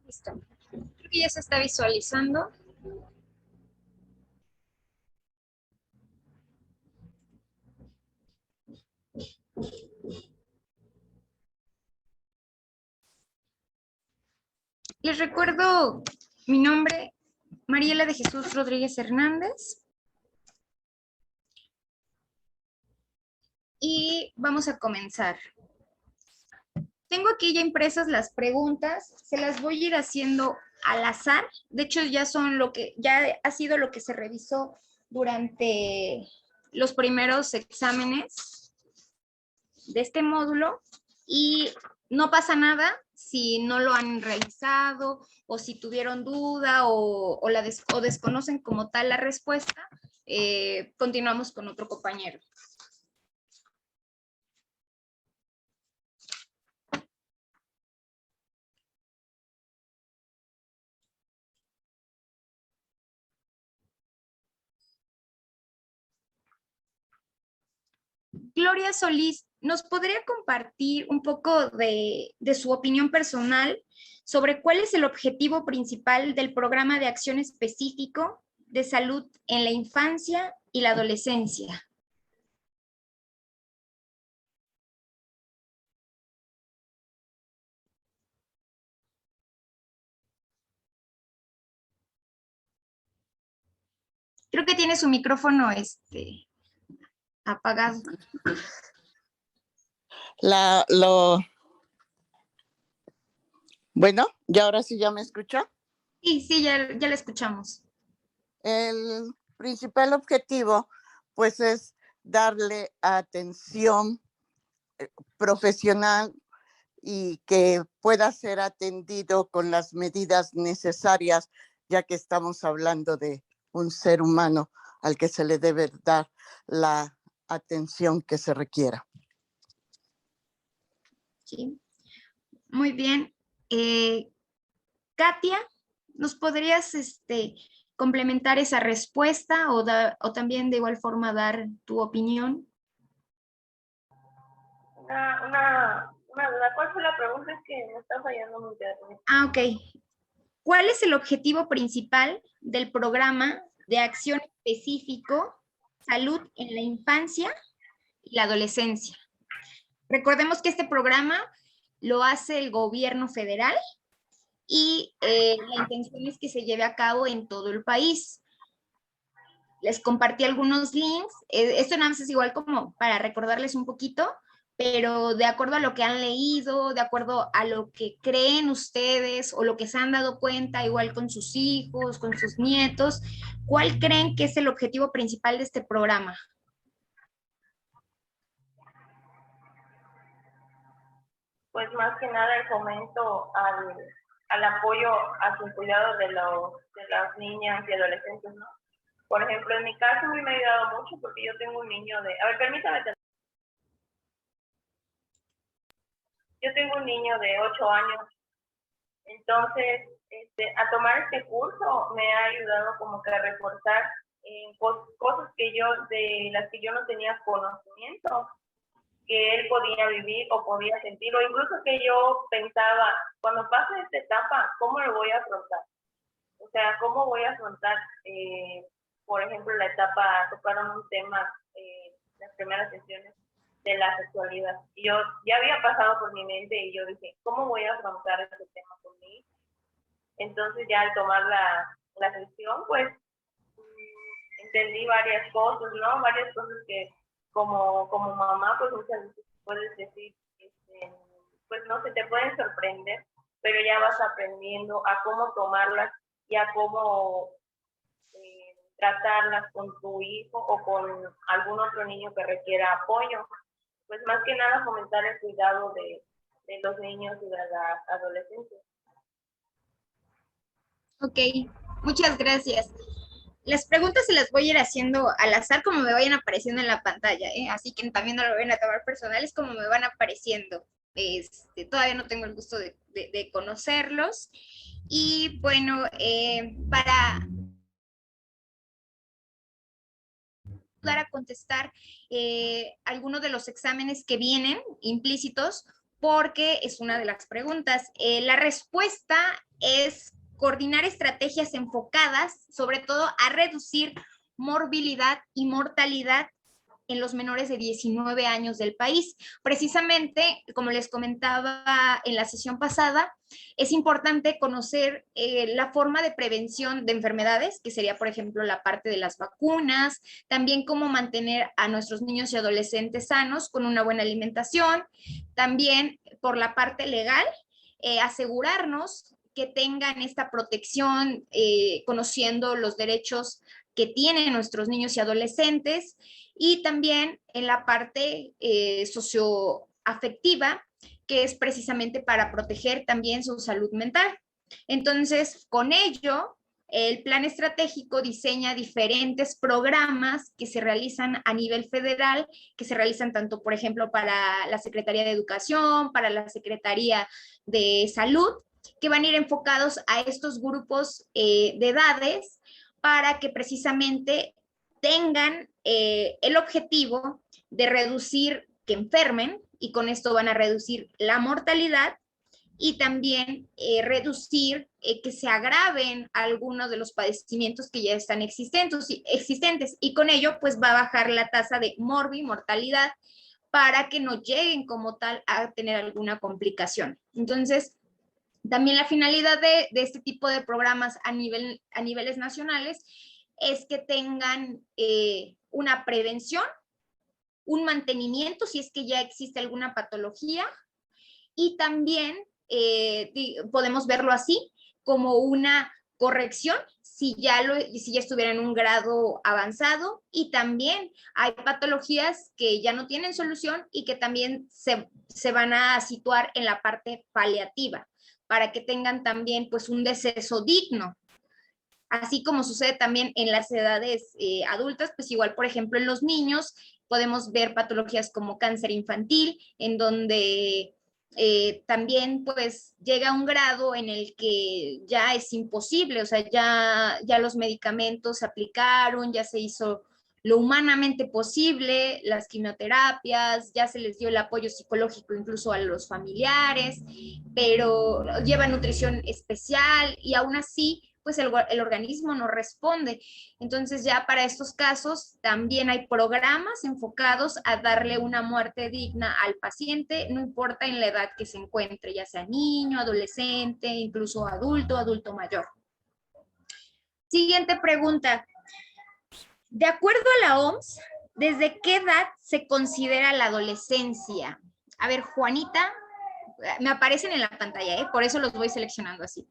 Listo. Creo que ya se está visualizando. Les recuerdo mi nombre, Mariela de Jesús Rodríguez Hernández. Y vamos a comenzar. Tengo aquí ya impresas las preguntas, se las voy a ir haciendo al azar. De hecho, ya ha sido lo que se revisó durante los primeros exámenes de este módulo y no pasa nada si no lo han realizado o si tuvieron duda o desconocen como tal la respuesta. Continuamos con otro compañero. Gloria Solís, ¿nos podría compartir un poco de su opinión personal sobre cuál es el objetivo principal del programa de acción específico de salud en la infancia y la adolescencia? Creo que tiene su micrófono apagado. Bueno, ¿y ahora sí ya me escucha? Sí, ya la escuchamos. El principal objetivo, pues, es darle atención profesional y que pueda ser atendido con las medidas necesarias, ya que estamos hablando de un ser humano al que se le debe dar la atención que se requiera. Sí, muy bien. Katia, ¿nos podrías complementar esa respuesta o también de igual forma dar tu opinión? Una duda. ¿Cuál fue la pregunta? Es que me está fallando mi internet. Ok. ¿Cuál es el objetivo principal del programa de acción específico Salud en la Infancia y la Adolescencia? Recordemos que este programa lo hace el gobierno federal y la intención es que se lleve a cabo en todo el país. Les compartí algunos links. Esto nada más es igual como para recordarles un poquito, pero de acuerdo a lo que han leído, de acuerdo a lo que creen ustedes o lo que se han dado cuenta, igual con sus hijos, con sus nietos, ¿cuál creen que es el objetivo principal de este programa? Pues más que nada el fomento al apoyo a su cuidado de las niñas y adolescentes, ¿no? Por ejemplo, en mi caso me ha ayudado mucho porque yo tengo un niño de... A ver, permítame. Yo tengo un niño de 8 años. Entonces, a tomar este curso me ha ayudado como que a reforzar cosas de las que yo no tenía conocimiento, que él podía vivir o podía sentir, o incluso que yo pensaba, cuando pase esta etapa, ¿cómo lo voy a afrontar? O sea, ¿cómo voy a afrontar, por ejemplo, la etapa, tocaron un tema, las primeras sesiones de la sexualidad. Y yo ya había pasado por mi mente y yo dije, ¿cómo voy a afrontar este tema conmigo? Entonces ya al tomar la sesión, pues entendí varias cosas, ¿no? Varias cosas que como mamá, pues muchas veces puedes decir, pues no se te pueden sorprender, pero ya vas aprendiendo a cómo tomarlas y a cómo tratarlas con tu hijo o con algún otro niño que requiera apoyo. Pues más que nada fomentar el cuidado de los niños y de las adolescentes. Ok, muchas gracias. Las preguntas se las voy a ir haciendo al azar como me vayan apareciendo en la pantalla, ¿eh? Así que también no lo vayan a tomar personales como me van apareciendo. Todavía no tengo el gusto de conocerlos. Y bueno, para ayudar a contestar algunos de los exámenes que vienen implícitos, porque es una de las preguntas. La respuesta es coordinar estrategias enfocadas, sobre todo, a reducir morbilidad y mortalidad en los menores de 19 años del país. Precisamente, como les comentaba en la sesión pasada, es importante conocer la forma de prevención de enfermedades, que sería, por ejemplo, la parte de las vacunas, también cómo mantener a nuestros niños y adolescentes sanos con una buena alimentación, también por la parte legal, asegurarnos que tengan esta protección, conociendo los derechos que tienen nuestros niños y adolescentes, y también en la parte socioafectiva, que es precisamente para proteger también su salud mental. Entonces, con ello, el plan estratégico diseña diferentes programas que se realizan a nivel federal, que se realizan tanto, por ejemplo, para la Secretaría de Educación, para la Secretaría de Salud, que van a ir enfocados a estos grupos de edades para que precisamente tengan el objetivo de reducir que enfermen, y con esto van a reducir la mortalidad y también reducir que se agraven algunos de los padecimientos que ya están existentes, y con ello pues va a bajar la tasa de mortalidad para que no lleguen como tal a tener alguna complicación. Entonces, también la finalidad de este tipo de programas a niveles nacionales es que tengan una prevención, un mantenimiento si es que ya existe alguna patología, y también podemos verlo así como una corrección si ya estuviera en un grado avanzado, y también hay patologías que ya no tienen solución y que también se van a situar en la parte paliativa para que tengan también pues un deceso digno. Así como sucede también en las edades adultas, pues igual, por ejemplo, en los niños podemos ver patologías como cáncer infantil, en donde también pues llega a un grado en el que ya es imposible, o sea, ya los medicamentos se aplicaron, ya se hizo lo humanamente posible, las quimioterapias, ya se les dio el apoyo psicológico incluso a los familiares, pero lleva nutrición especial y aún así pues el organismo no responde. Entonces ya para estos casos también hay programas enfocados a darle una muerte digna al paciente, no importa en la edad que se encuentre, ya sea niño, adolescente, incluso adulto mayor. Siguiente pregunta. De acuerdo a la OMS, ¿desde qué edad se considera la adolescencia? A ver, Juanita, me aparecen en la pantalla, por eso los voy seleccionando así.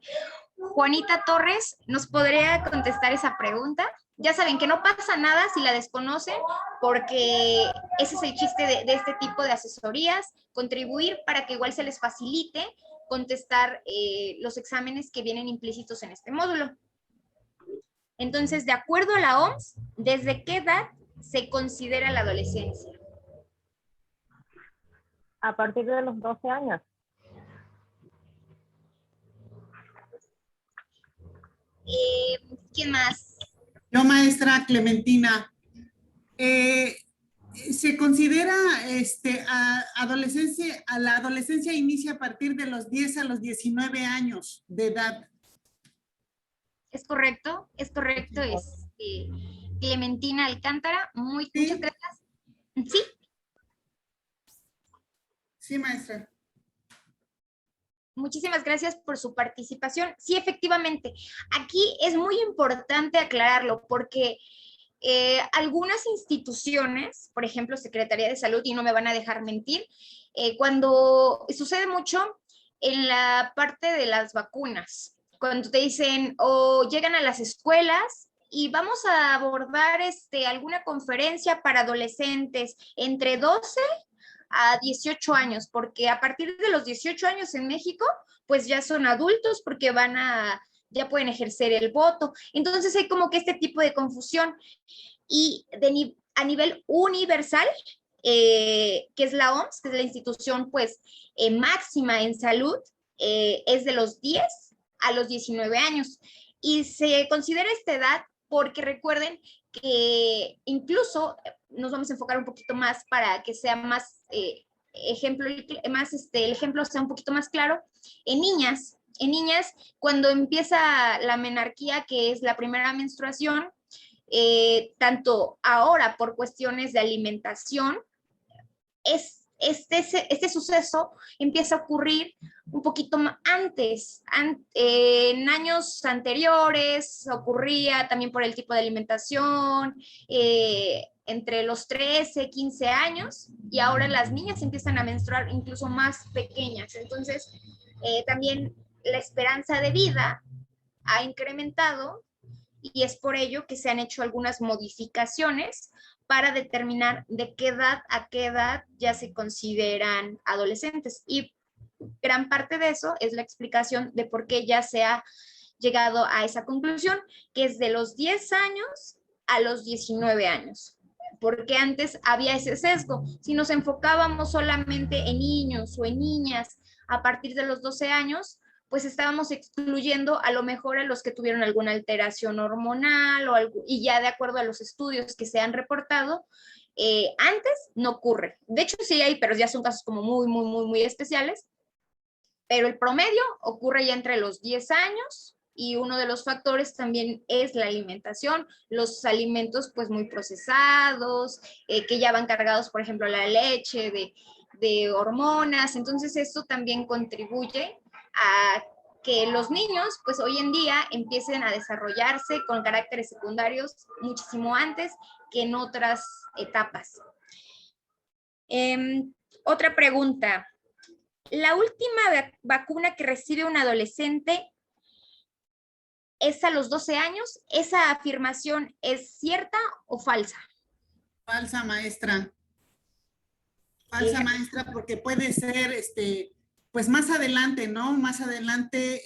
Juanita Torres, ¿nos podría contestar esa pregunta? Ya saben que no pasa nada si la desconocen, porque ese es el chiste de este tipo de asesorías, contribuir para que igual se les facilite contestar los exámenes que vienen implícitos en este módulo. Entonces, de acuerdo a la OMS, ¿desde qué edad se considera la adolescencia? A partir de los 12 años. ¿Quién más? Yo, maestra Clementina. Se considera adolescencia, la adolescencia inicia a partir de los 10 a los 19 años de edad. Es correcto, es Clementina Alcántara, muchas gracias. ¿Sí? Sí, maestra. Muchísimas gracias por su participación. Sí, efectivamente, aquí es muy importante aclararlo porque algunas instituciones, por ejemplo, Secretaría de Salud, y no me van a dejar mentir, cuando sucede mucho en la parte de las vacunas, cuando te dicen o llegan a las escuelas y vamos a abordar alguna conferencia para adolescentes entre 12 a 18 años, porque a partir de los 18 años en México, pues ya son adultos porque ya pueden ejercer el voto. Entonces hay como que este tipo de confusión. Y a nivel universal, que es la OMS, que es la institución pues máxima en salud, es de los 10 a los 19 años. Y se considera esta edad porque recuerden que incluso nos vamos a enfocar un poquito más para que sea más el ejemplo sea un poquito más claro. En niñas, En niñas, cuando empieza la menarquía, que es la primera menstruación, tanto ahora por cuestiones de alimentación, este suceso empieza a ocurrir un poquito antes. En años anteriores ocurría también por el tipo de alimentación, entre los 13, 15 años, y ahora las niñas empiezan a menstruar incluso más pequeñas. Entonces, también la esperanza de vida ha incrementado y es por ello que se han hecho algunas modificaciones para determinar de qué edad a qué edad ya se consideran adolescentes. Y gran parte de eso es la explicación de por qué ya se ha llegado a esa conclusión, que es de los 10 años a los 19 años. Porque antes había ese sesgo. Si nos enfocábamos solamente en niños o en niñas a partir de los 12 años, pues estábamos excluyendo a lo mejor a los que tuvieron alguna alteración hormonal o algo, y ya de acuerdo a los estudios que se han reportado, antes no ocurre. De hecho sí hay, pero ya son casos como muy especiales, pero el promedio ocurre ya entre los 10 años y uno de los factores también es la alimentación, los alimentos pues muy procesados, que ya van cargados, por ejemplo, la leche de hormonas, entonces esto también contribuye a que los niños, pues hoy en día empiecen a desarrollarse con caracteres secundarios muchísimo antes que en otras etapas. Otra pregunta. ¿La última vacuna que recibe un adolescente es a los 12 años? ¿Esa afirmación es cierta o falsa? Falsa, maestra. Falsa, maestra, porque puede ser, pues más adelante, ¿no? Más adelante,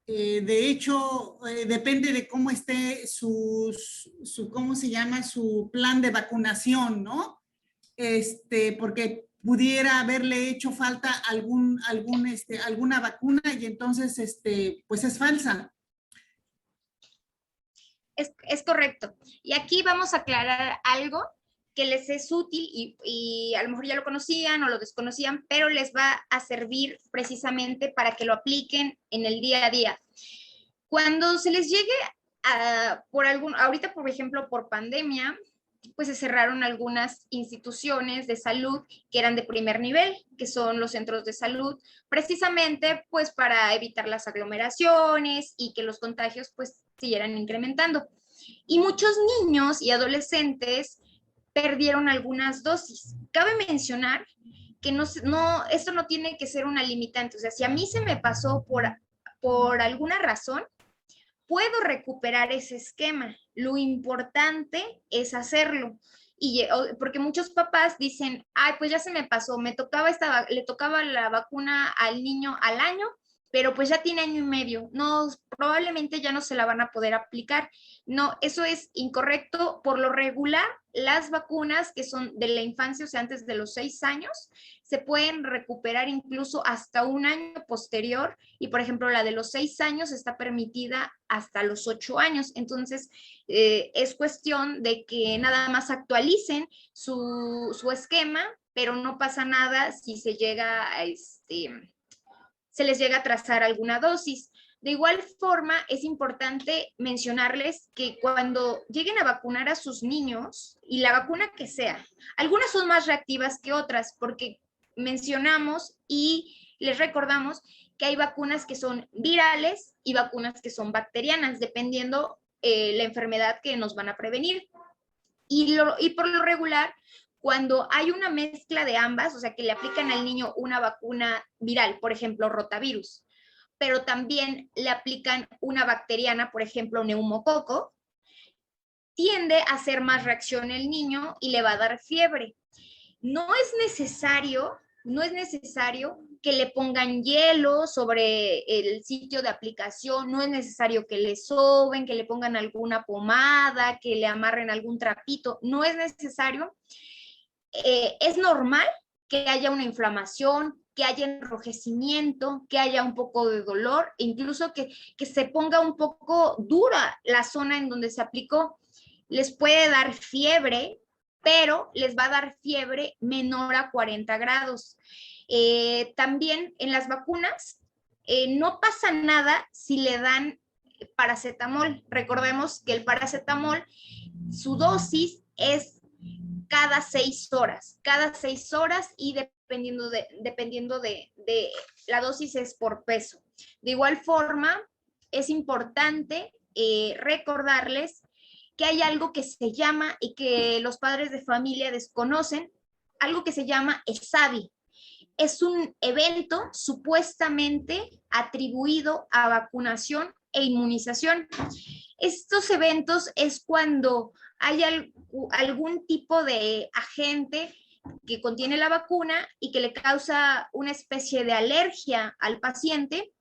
de hecho, depende de cómo esté ¿cómo se llama? Su plan de vacunación, ¿no? Porque pudiera haberle hecho falta alguna vacuna y entonces, pues es falsa. Es correcto. Y aquí vamos a aclarar algo que les es útil y a lo mejor ya lo conocían o lo desconocían, pero les va a servir precisamente para que lo apliquen en el día a día. Cuando se les llegue ahorita por ejemplo por pandemia, pues se cerraron algunas instituciones de salud que eran de primer nivel, que son los centros de salud, precisamente pues para evitar las aglomeraciones y que los contagios pues siguieran incrementando. Y muchos niños y adolescentes perdieron algunas dosis. Cabe mencionar que esto no tiene que ser una limitante. O sea, si a mí se me pasó por alguna razón, puedo recuperar ese esquema. Lo importante es hacerlo. Porque muchos papás dicen, ay, pues ya se me pasó, le tocaba la vacuna al niño al año, pero pues ya tiene año y medio. No, probablemente ya no se la van a poder aplicar. No, eso es incorrecto. Por lo regular, las vacunas que son de la infancia, o sea, antes de los 6 años, se pueden recuperar incluso hasta un año posterior. Y, por ejemplo, la de los 6 años está permitida hasta los 8 años. Entonces, es cuestión de que nada más actualicen su esquema, pero no pasa nada si se llega a se les llega a trazar alguna dosis. De igual forma, es importante mencionarles que cuando lleguen a vacunar a sus niños, y la vacuna que sea, algunas son más reactivas que otras, porque mencionamos y les recordamos que hay vacunas que son virales y vacunas que son bacterianas, dependiendo la enfermedad que nos van a prevenir. Y por lo regular, cuando hay una mezcla de ambas, o sea, que le aplican al niño una vacuna viral, por ejemplo, rotavirus, pero también le aplican una bacteriana, por ejemplo, neumococo, tiende a hacer más reacción el niño y le va a dar fiebre. No es necesario que le pongan hielo sobre el sitio de aplicación, no es necesario que le soben, que le pongan alguna pomada, que le amarren algún trapito, no es necesario. Es normal que haya una inflamación, que haya enrojecimiento, que haya un poco de dolor, incluso que se ponga un poco dura la zona en donde se aplicó. Les puede dar fiebre, pero les va a dar fiebre menor a 40 grados. También en las vacunas no pasa nada si le dan paracetamol. Recordemos que el paracetamol, su dosis es cada 6 horas y dependiendo de la dosis es por peso. De igual forma, es importante recordarles que hay algo que se llama, y que los padres de familia desconocen, algo que se llama ESAVI. Es un evento supuestamente atribuido a vacunación e inmunización. Estos eventos es cuando hay algún tipo de agente que contiene la vacuna y que le causa una especie de alergia al paciente,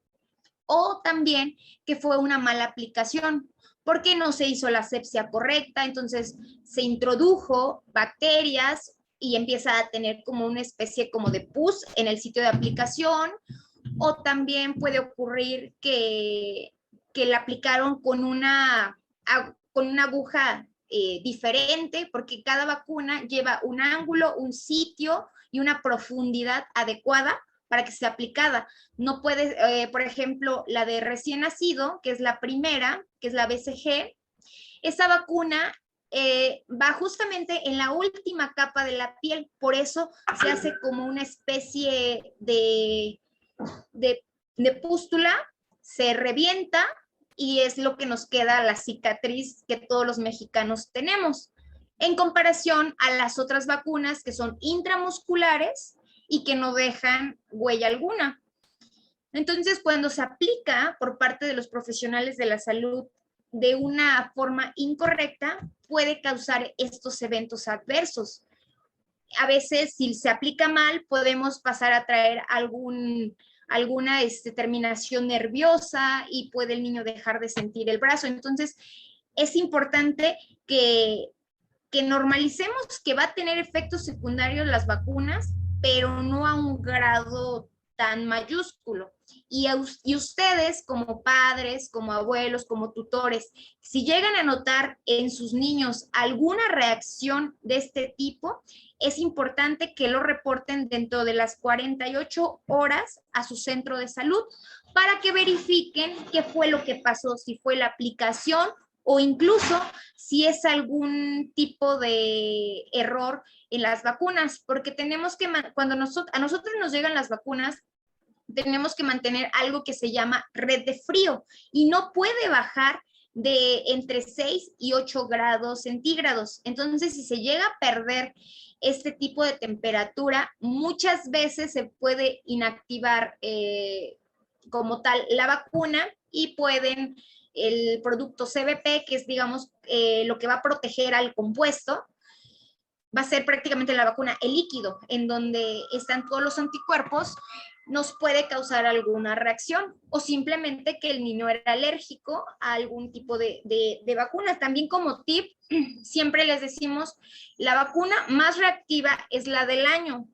o también que fue una mala aplicación, porque no se hizo la asepsia correcta, entonces se introdujo bacterias y empieza a tener como una especie como de pus en el sitio de aplicación, o también puede ocurrir que la aplicaron con una aguja diferente, porque cada vacuna lleva un ángulo, un sitio y una profundidad adecuada para que sea aplicada. No puede, por ejemplo, la de recién nacido, que es la primera, que es la BCG, esa vacuna va justamente en la última capa de la piel, por eso se hace como una especie de pústula, se revienta y es lo que nos queda la cicatriz que todos los mexicanos tenemos, en comparación a las otras vacunas que son intramusculares y que no dejan huella alguna. Entonces, cuando se aplica por parte de los profesionales de la salud de una forma incorrecta, puede causar estos eventos adversos. A veces, si se aplica mal, podemos pasar a traer alguna terminación nerviosa y puede el niño dejar de sentir el brazo. Entonces, es importante que normalicemos que va a tener efectos secundarios las vacunas, pero no a un grado tan mayúsculo. Y ustedes como padres, como abuelos, como tutores, si llegan a notar en sus niños alguna reacción de este tipo, es importante que lo reporten dentro de las 48 horas a su centro de salud para que verifiquen qué fue lo que pasó, si fue la aplicación o incluso si es algún tipo de error en las vacunas, porque tenemos que, cuando a nosotros nos llegan las vacunas, tenemos que mantener algo que se llama red de frío y no puede bajar de entre 6 y 8 grados centígrados. Entonces, si se llega a perder este tipo de temperatura, muchas veces se puede inactivar como tal la vacuna y pueden el producto CBP, que es, digamos, lo que va a proteger al compuesto, va a ser prácticamente la vacuna, el líquido, en donde están todos los anticuerpos, nos puede causar alguna reacción o simplemente que el niño era alérgico a algún tipo de vacuna. También como tip, siempre les decimos, la vacuna más reactiva es la del año,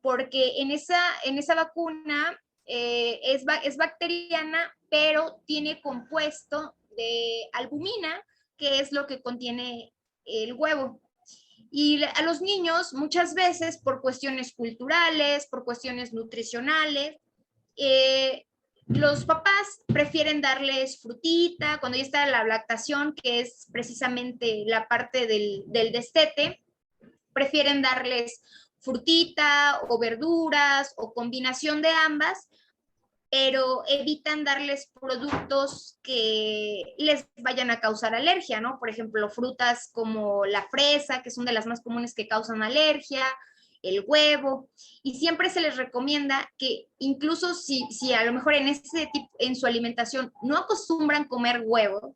porque en esa vacuna es bacteriana, pero tiene compuesto de albumina, que es lo que contiene el huevo. Y a los niños muchas veces por cuestiones culturales, por cuestiones nutricionales, los papás prefieren darles frutita, cuando ya está la lactación, que es precisamente la parte del destete, prefieren darles frutita o verduras o combinación de ambas, pero evitan darles productos que les vayan a causar alergia, ¿no? Por ejemplo, frutas como la fresa, que son de las más comunes que causan alergia, el huevo, y siempre se les recomienda que incluso si a lo mejor en su alimentación no acostumbran comer huevo,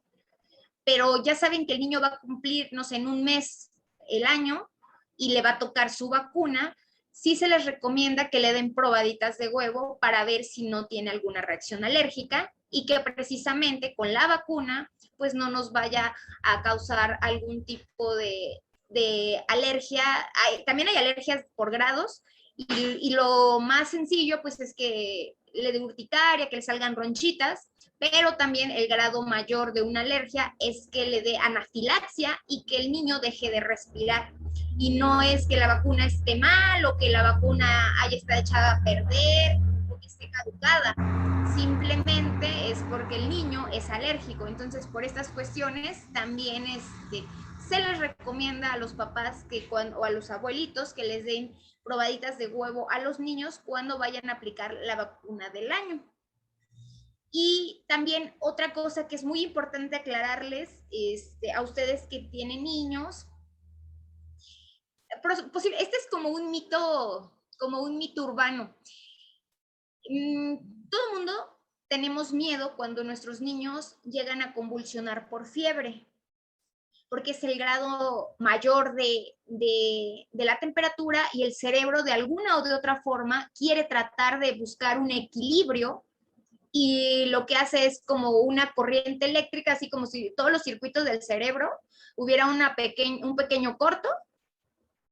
pero ya saben que el niño va a cumplir, no sé, en un mes el año y le va a tocar su vacuna, sí se les recomienda que le den probaditas de huevo para ver si no tiene alguna reacción alérgica y que precisamente con la vacuna pues no nos vaya a causar algún tipo de alergia. También hay alergias por grados y lo más sencillo pues es que le dé urticaria, que le salgan ronchitas, pero también el grado mayor de una alergia es que le dé anafilaxia y que el niño deje de respirar. Y no es que la vacuna esté mal o que la vacuna haya estado echada a perder o esté caducada, simplemente es porque el niño es alérgico. Entonces, por estas cuestiones, también se les recomienda a los papás o a los abuelitos que les den probaditas de huevo a los niños cuando vayan a aplicar la vacuna del año. Y también otra cosa que es muy importante aclararles a ustedes que tienen niños, este es como un mito urbano. Todo el mundo tenemos miedo cuando nuestros niños llegan a convulsionar por fiebre, porque es el grado mayor de la temperatura y el cerebro de alguna o de otra forma quiere tratar de buscar un equilibrio y lo que hace es como una corriente eléctrica, así como si todos los circuitos del cerebro hubiera un pequeño corto,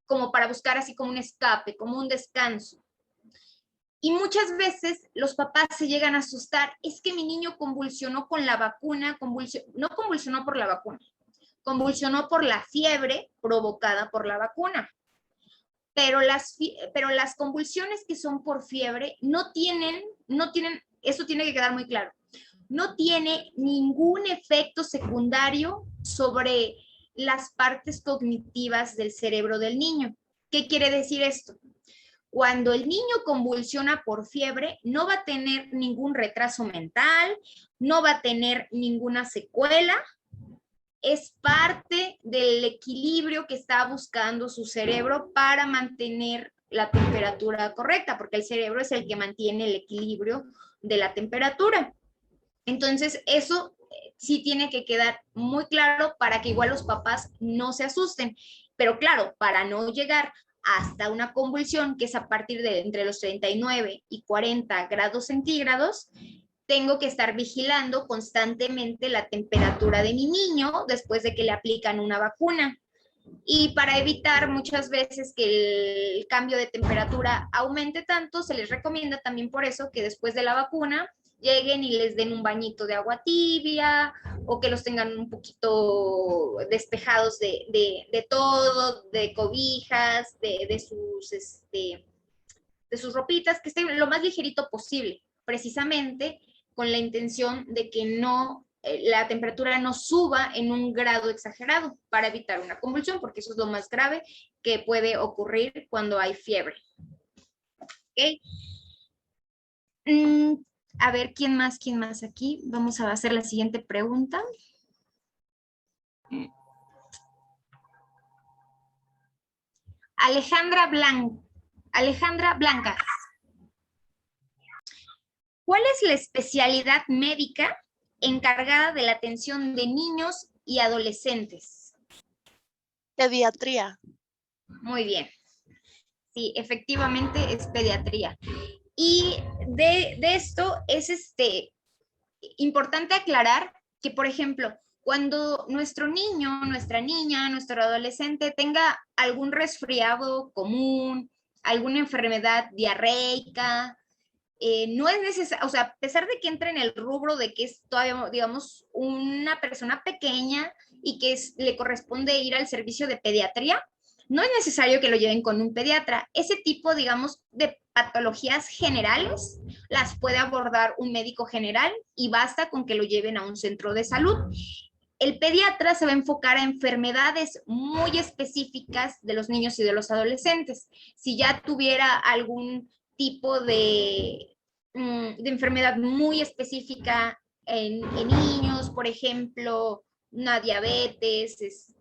como para buscar así como un escape, como un descanso. Y muchas veces los papás se llegan a asustar, es que mi niño convulsionó con la vacuna, no convulsionó por la vacuna, convulsionó por la fiebre provocada por la vacuna. Pero las convulsiones que son por fiebre no tienen, eso tiene que quedar muy claro, no tiene ningún efecto secundario sobre las partes cognitivas del cerebro del niño. ¿Qué quiere decir esto? Cuando el niño convulsiona por fiebre, no va a tener ningún retraso mental, no va a tener ninguna secuela, es parte del equilibrio que está buscando su cerebro para mantener la temperatura correcta, porque el cerebro es el que mantiene el equilibrio de la temperatura. Entonces, eso sí tiene que quedar muy claro para que igual los papás no se asusten. Pero claro, para no llegar hasta una convulsión, que es a partir de entre los 39 y 40 grados centígrados, tengo que estar vigilando constantemente la temperatura de mi niño después de que le aplican una vacuna. Y para evitar muchas veces que el cambio de temperatura aumente tanto, se les recomienda también por eso que después de la vacuna lleguen y les den un bañito de agua tibia o que los tengan un poquito despejados de todo, de cobijas, de sus ropitas, que estén lo más ligerito posible, precisamente con la intención de que la temperatura no suba en un grado exagerado para evitar una convulsión, porque eso es lo más grave que puede ocurrir cuando hay fiebre. ¿Okay? A ver, ¿quién más aquí? Vamos a hacer la siguiente pregunta. Alejandra Blanca. ¿Cuál es la especialidad médica encargada de la atención de niños y adolescentes? Pediatría. Muy bien. Sí, efectivamente es pediatría. Y de esto es importante aclarar que, por ejemplo, cuando nuestro niño, nuestra niña, nuestro adolescente tenga algún resfriado común, alguna enfermedad diarreica, no es necesario, o sea, a pesar de que entre en el rubro de que es todavía, digamos, una persona pequeña y que le corresponde ir al servicio de pediatría, no es necesario que lo lleven con un pediatra. Ese tipo, digamos, de patologías generales las puede abordar un médico general y basta con que lo lleven a un centro de salud. El pediatra se va a enfocar a enfermedades muy específicas de los niños y de los adolescentes. Si ya tuviera algún tipo de enfermedad muy específica en niños, por ejemplo, una diabetes,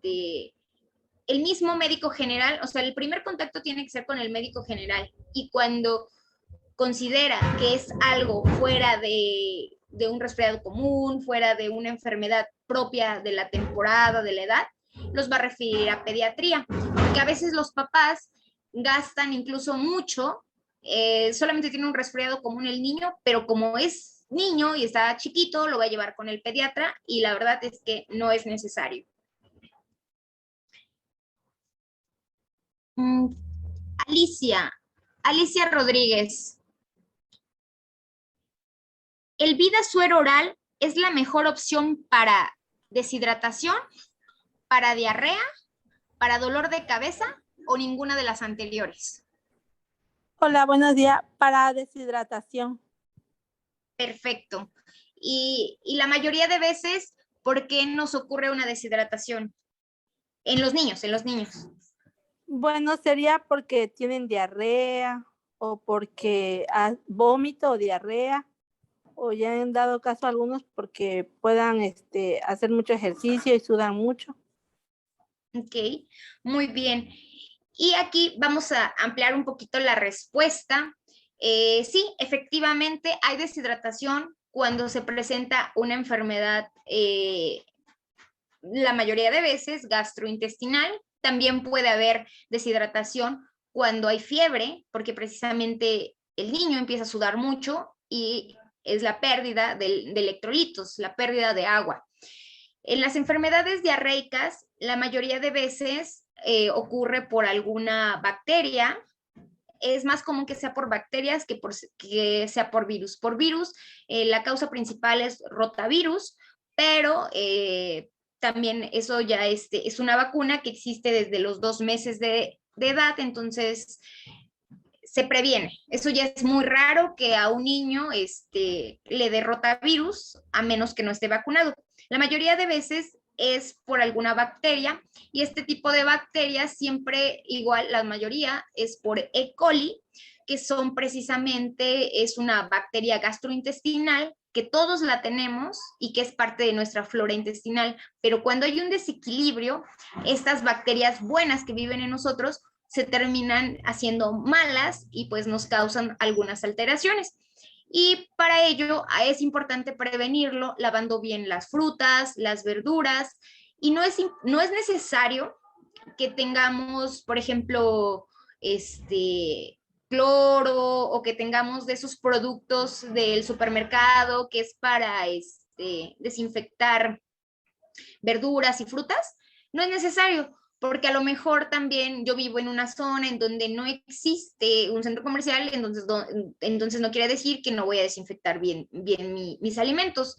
el mismo médico general, o sea, el primer contacto tiene que ser con el médico general, y cuando considera que es algo fuera de un resfriado común, fuera de una enfermedad propia de la temporada, de la edad, los va a referir a pediatría, porque a veces los papás gastan incluso mucho, solamente tiene un resfriado común el niño, pero como es niño y está chiquito, lo va a llevar con el pediatra, y la verdad es que no es necesario. Alicia Rodríguez. ¿El Vida Suero oral es la mejor opción para deshidratación, para diarrea, para dolor de cabeza o ninguna de las anteriores? Hola, buenos días. Para deshidratación. Perfecto. Y la mayoría de veces, ¿por qué nos ocurre una deshidratación? En los niños, en los niños. Bueno, sería porque tienen diarrea o porque vómito o diarrea, o ya han dado caso a algunos porque puedan hacer mucho ejercicio y sudan mucho. Ok, muy bien. Y aquí vamos a ampliar un poquito la respuesta. Sí, efectivamente hay deshidratación cuando se presenta una enfermedad, la mayoría de veces gastrointestinal. También puede haber deshidratación cuando hay fiebre, porque precisamente el niño empieza a sudar mucho y es la pérdida de electrolitos, la pérdida de agua. En las enfermedades diarreicas, la mayoría de veces ocurre por alguna bacteria. Es más común que sea por bacterias que sea por virus. Por virus, la causa principal es rotavirus, pero también eso ya es una vacuna que existe desde los 2 meses de edad, entonces se previene. Eso ya es muy raro que a un niño le dé rotavirus, a menos que no esté vacunado. La mayoría de veces es por alguna bacteria, y este tipo de bacterias siempre igual, la mayoría es por E. coli, que son precisamente, es una bacteria gastrointestinal que todos la tenemos y que es parte de nuestra flora intestinal, pero cuando hay un desequilibrio, estas bacterias buenas que viven en nosotros se terminan haciendo malas y pues nos causan algunas alteraciones. Y para ello es importante prevenirlo lavando bien las frutas, las verduras, y no es necesario que tengamos, por ejemplo, cloro, o que tengamos de esos productos del supermercado que es para desinfectar verduras y frutas. No es necesario, porque a lo mejor también yo vivo en una zona en donde no existe un centro comercial, entonces no quiere decir que no voy a desinfectar bien mis alimentos.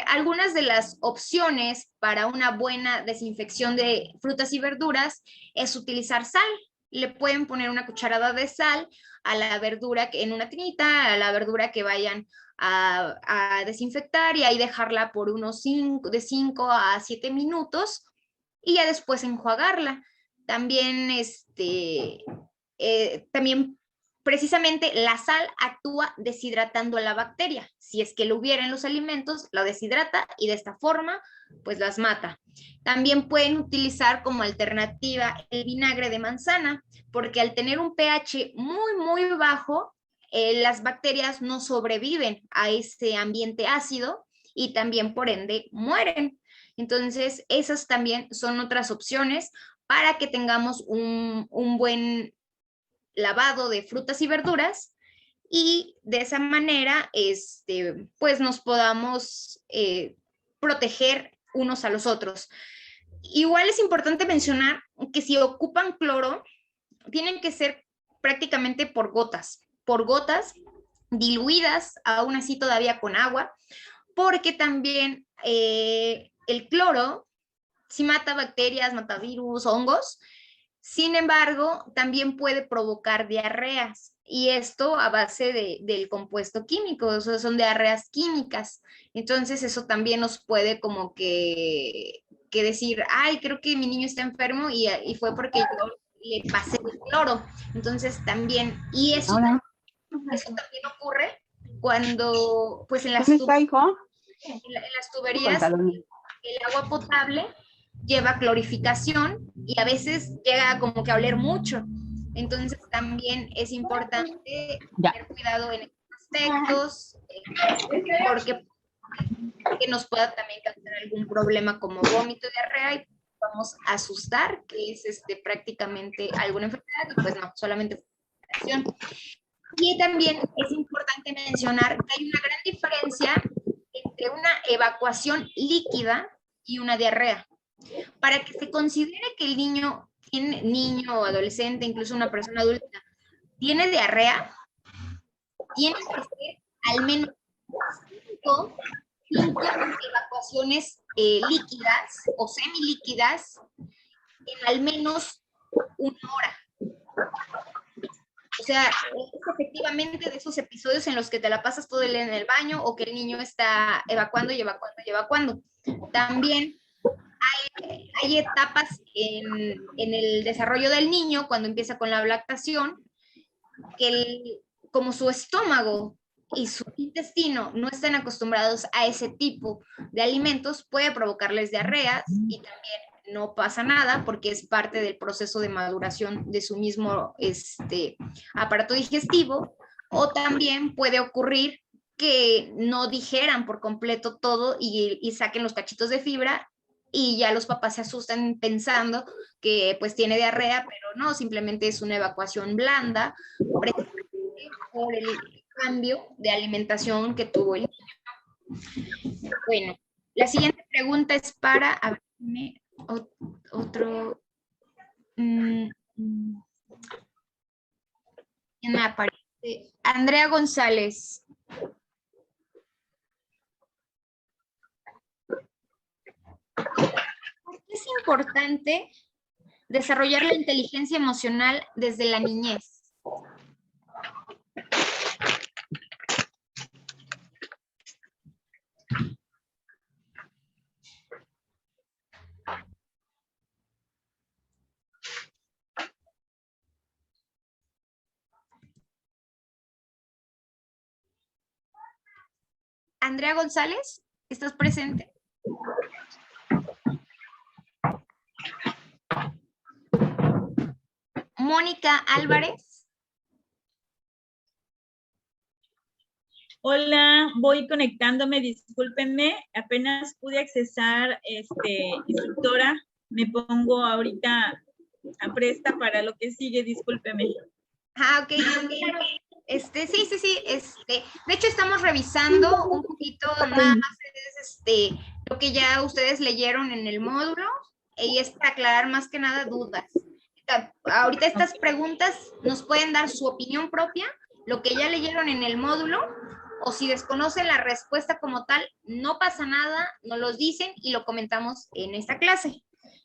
Algunas de las opciones para una buena desinfección de frutas y verduras es utilizar sal. Le pueden poner una cucharada de sal a la verdura en una tinita, a la verdura que vayan a desinfectar, y ahí dejarla por de 5 a 7 minutos, y ya después enjuagarla. También, también precisamente la sal actúa deshidratando a la bacteria. Si es que lo hubiera en los alimentos, la deshidrata y de esta forma pues las mata. También pueden utilizar como alternativa el vinagre de manzana, porque al tener un pH muy, muy bajo, las bacterias no sobreviven a ese ambiente ácido y también por ende mueren. Entonces, esas también son otras opciones para que tengamos un buen lavado de frutas y verduras, y de esa manera pues nos podamos proteger unos a los otros. Igual es importante mencionar que si ocupan cloro, tienen que ser prácticamente por gotas diluidas, aún así todavía con agua, porque también el cloro sí mata bacterias, mata virus, hongos. Sin embargo, también puede provocar diarreas, y esto a base del compuesto químico, o sea, son diarreas químicas. Entonces eso también nos puede como que decir, ay, creo que mi niño está enfermo y fue porque yo le pasé el cloro. Entonces también, y eso también ocurre cuando, pues en las tuberías, el agua potable lleva clorificación y a veces llega como que a oler mucho. Entonces también es importante tener cuidado en estos aspectos, porque nos pueda también causar algún problema como vómito, diarrea, y vamos a asustar que es prácticamente alguna enfermedad, y pues no, solamente infección. Y también es importante mencionar que hay una gran diferencia entre una evacuación líquida y una diarrea. Para que se considere que el niño o adolescente, incluso una persona adulta, tiene diarrea, tiene que ser al menos 5 evacuaciones líquidas o semilíquidas en al menos 1 hora. O sea, es efectivamente de esos episodios en los que te la pasas todo el día en el baño o que el niño está evacuando y evacuando y evacuando. También hay etapas en el desarrollo del niño cuando empieza con la lactación, que como su estómago y su intestino no están acostumbrados a ese tipo de alimentos, puede provocarles diarreas y también no pasa nada porque es parte del proceso de maduración de su mismo aparato digestivo, o también puede ocurrir que no digeran por completo todo y saquen los cachitos de fibra y ya los papás se asustan pensando que pues tiene diarrea, pero no, simplemente es una evacuación blanda por el cambio de alimentación que tuvo el niño. Bueno, la siguiente pregunta es para otro. ¿Quién me aparece? Andrea González. ¿Por qué es importante desarrollar la inteligencia emocional desde la niñez? Andrea González, ¿estás presente? Mónica Álvarez. Hola, voy conectándome, discúlpenme, apenas pude accesar, instructora, me pongo ahorita a presta para lo que sigue, discúlpeme. Ok. Sí. De hecho, estamos revisando un poquito nada más lo que ya ustedes leyeron en el módulo y es para aclarar más que nada dudas. Ahorita estas preguntas nos pueden dar su opinión propia, lo que ya leyeron en el módulo, o si desconocen la respuesta como tal, no pasa nada, nos los dicen y lo comentamos en esta clase.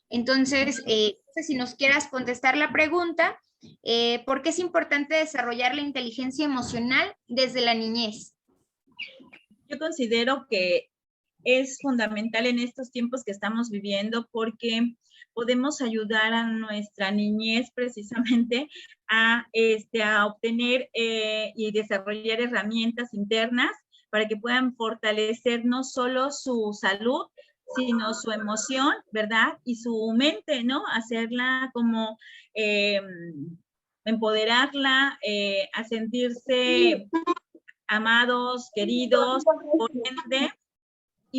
Entonces, no sé si nos quieras contestar la pregunta. ¿Por qué es importante desarrollar la inteligencia emocional desde la niñez? Yo considero que es fundamental en estos tiempos que estamos viviendo porque podemos ayudar a nuestra niñez precisamente a obtener y desarrollar herramientas internas para que puedan fortalecer no solo su salud, sino su emoción, ¿verdad? Y su mente, ¿no? Hacerla como, empoderarla, a sentirse amados, queridos,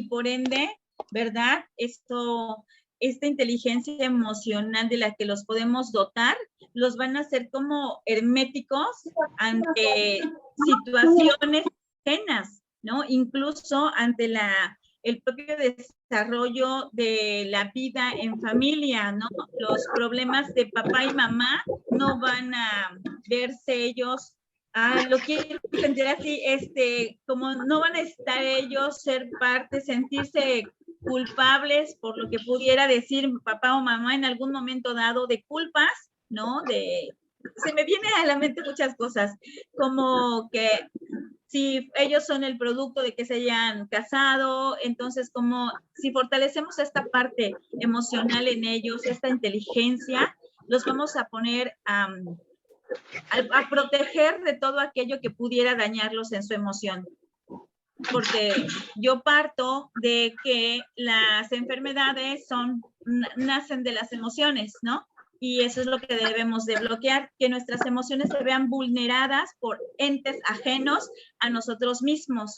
por ende, ¿verdad? Esta inteligencia emocional de la que los podemos dotar, los van a hacer como herméticos ante situaciones ajenas, ¿no? Incluso ante el propio desarrollo de la vida en familia, ¿no? Los problemas de papá y mamá no van a verse ellos, lo quiero sentir así, como no van a estar ellos, ser parte, sentirse culpables por lo que pudiera decir papá o mamá en algún momento dado de culpas, ¿no? Se me viene a la mente muchas cosas, como que si ellos son el producto de que se hayan casado, entonces como si fortalecemos esta parte emocional en ellos, esta inteligencia, los vamos a poner a proteger de todo aquello que pudiera dañarlos en su emoción. Porque yo parto de que las enfermedades nacen de las emociones, ¿no? Y eso es lo que debemos de bloquear, que nuestras emociones se vean vulneradas por entes ajenos a nosotros mismos.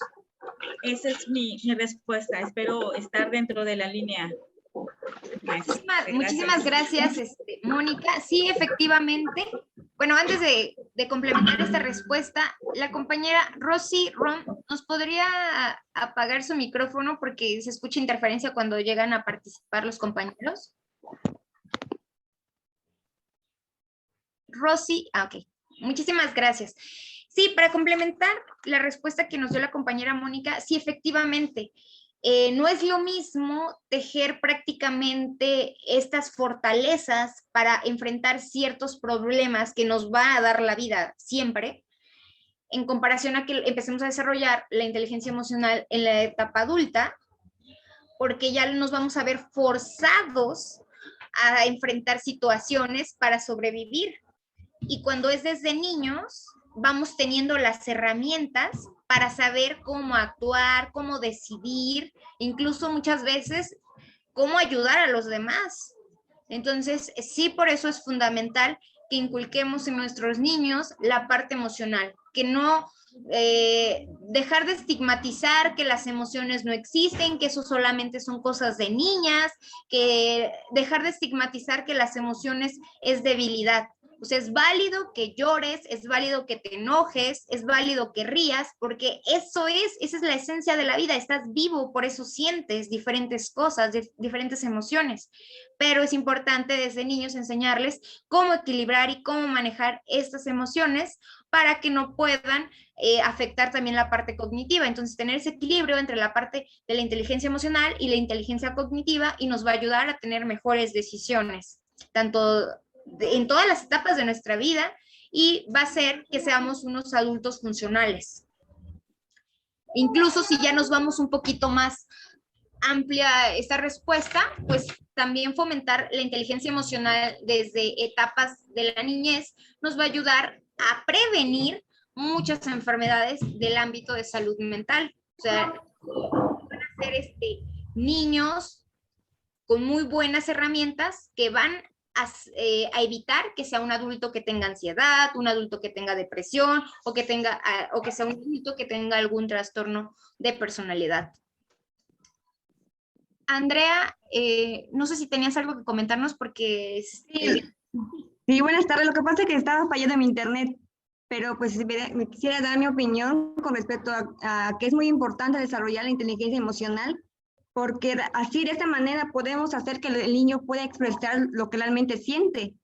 Esa es mi respuesta. Espero estar dentro de la línea. Muchísimas gracias, Mónica. Sí, efectivamente. Bueno, antes de complementar esta respuesta, la compañera Rosy Ron, ¿nos podría apagar su micrófono porque se escucha interferencia cuando llegan a participar los compañeros? Rosy, ok. Muchísimas gracias. Sí, para complementar la respuesta que nos dio la compañera Mónica, sí, efectivamente, no es lo mismo tejer prácticamente estas fortalezas para enfrentar ciertos problemas que nos va a dar la vida siempre, en comparación a que empecemos a desarrollar la inteligencia emocional en la etapa adulta, porque ya nos vamos a ver forzados a enfrentar situaciones para sobrevivir. Y cuando es desde niños, vamos teniendo las herramientas para saber cómo actuar, cómo decidir, incluso muchas veces cómo ayudar a los demás. Entonces, sí, por eso es fundamental que inculquemos en nuestros niños la parte emocional, que no dejar de estigmatizar que las emociones no existen, que eso solamente son cosas de niñas, que dejar de estigmatizar que las emociones es debilidad. O sea, es válido que llores, es válido que te enojes, es válido que rías, porque esa es la esencia de la vida, estás vivo, por eso sientes diferentes cosas, diferentes emociones. Pero es importante desde niños enseñarles cómo equilibrar y cómo manejar estas emociones para que no puedan afectar también la parte cognitiva. Entonces, tener ese equilibrio entre la parte de la inteligencia emocional y la inteligencia cognitiva y nos va a ayudar a tener mejores decisiones, tanto en todas las etapas de nuestra vida, y va a hacer que seamos unos adultos funcionales. Incluso si ya nos vamos un poquito más amplia esta respuesta, pues también fomentar la inteligencia emocional desde etapas de la niñez nos va a ayudar a prevenir muchas enfermedades del ámbito de salud mental. O sea, van a ser niños con muy buenas herramientas que van a evitar que sea un adulto que tenga ansiedad, un adulto que tenga depresión o que sea un adulto que tenga algún trastorno de personalidad. Andrea, no sé si tenías algo que comentarnos porque... Sí, buenas tardes. Lo que pasa es que estaba fallando mi internet, pero pues me quisiera dar mi opinión con respecto a que es muy importante desarrollar la inteligencia emocional, porque así de esta manera podemos hacer que el niño pueda expresar lo que realmente siente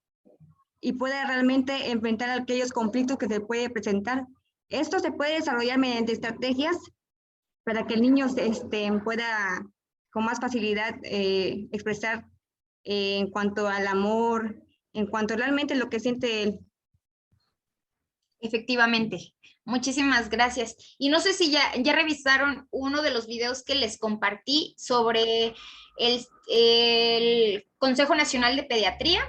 y pueda realmente enfrentar aquellos conflictos que se puede presentar. Esto se puede desarrollar mediante estrategias para que el niño pueda con más facilidad expresar en cuanto al amor, en cuanto realmente lo que siente él. Efectivamente. Muchísimas gracias. Y no sé si ya revisaron uno de los videos que les compartí sobre el Consejo Nacional de Pediatría.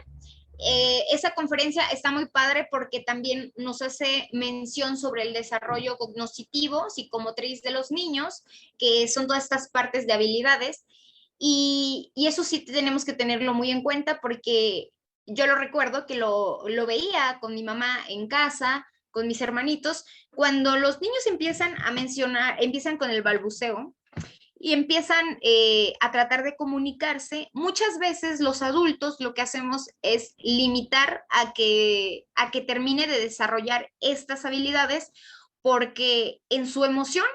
Esa conferencia está muy padre porque también nos hace mención sobre el desarrollo cognitivo, psicomotriz de los niños, que son todas estas partes de habilidades. Y eso sí tenemos que tenerlo muy en cuenta porque yo lo recuerdo que lo veía con mi mamá en casa, con mis hermanitos, cuando los niños empiezan con el balbuceo y empiezan a tratar de comunicarse, muchas veces los adultos lo que hacemos es limitar a que termine de desarrollar estas habilidades porque en su emoción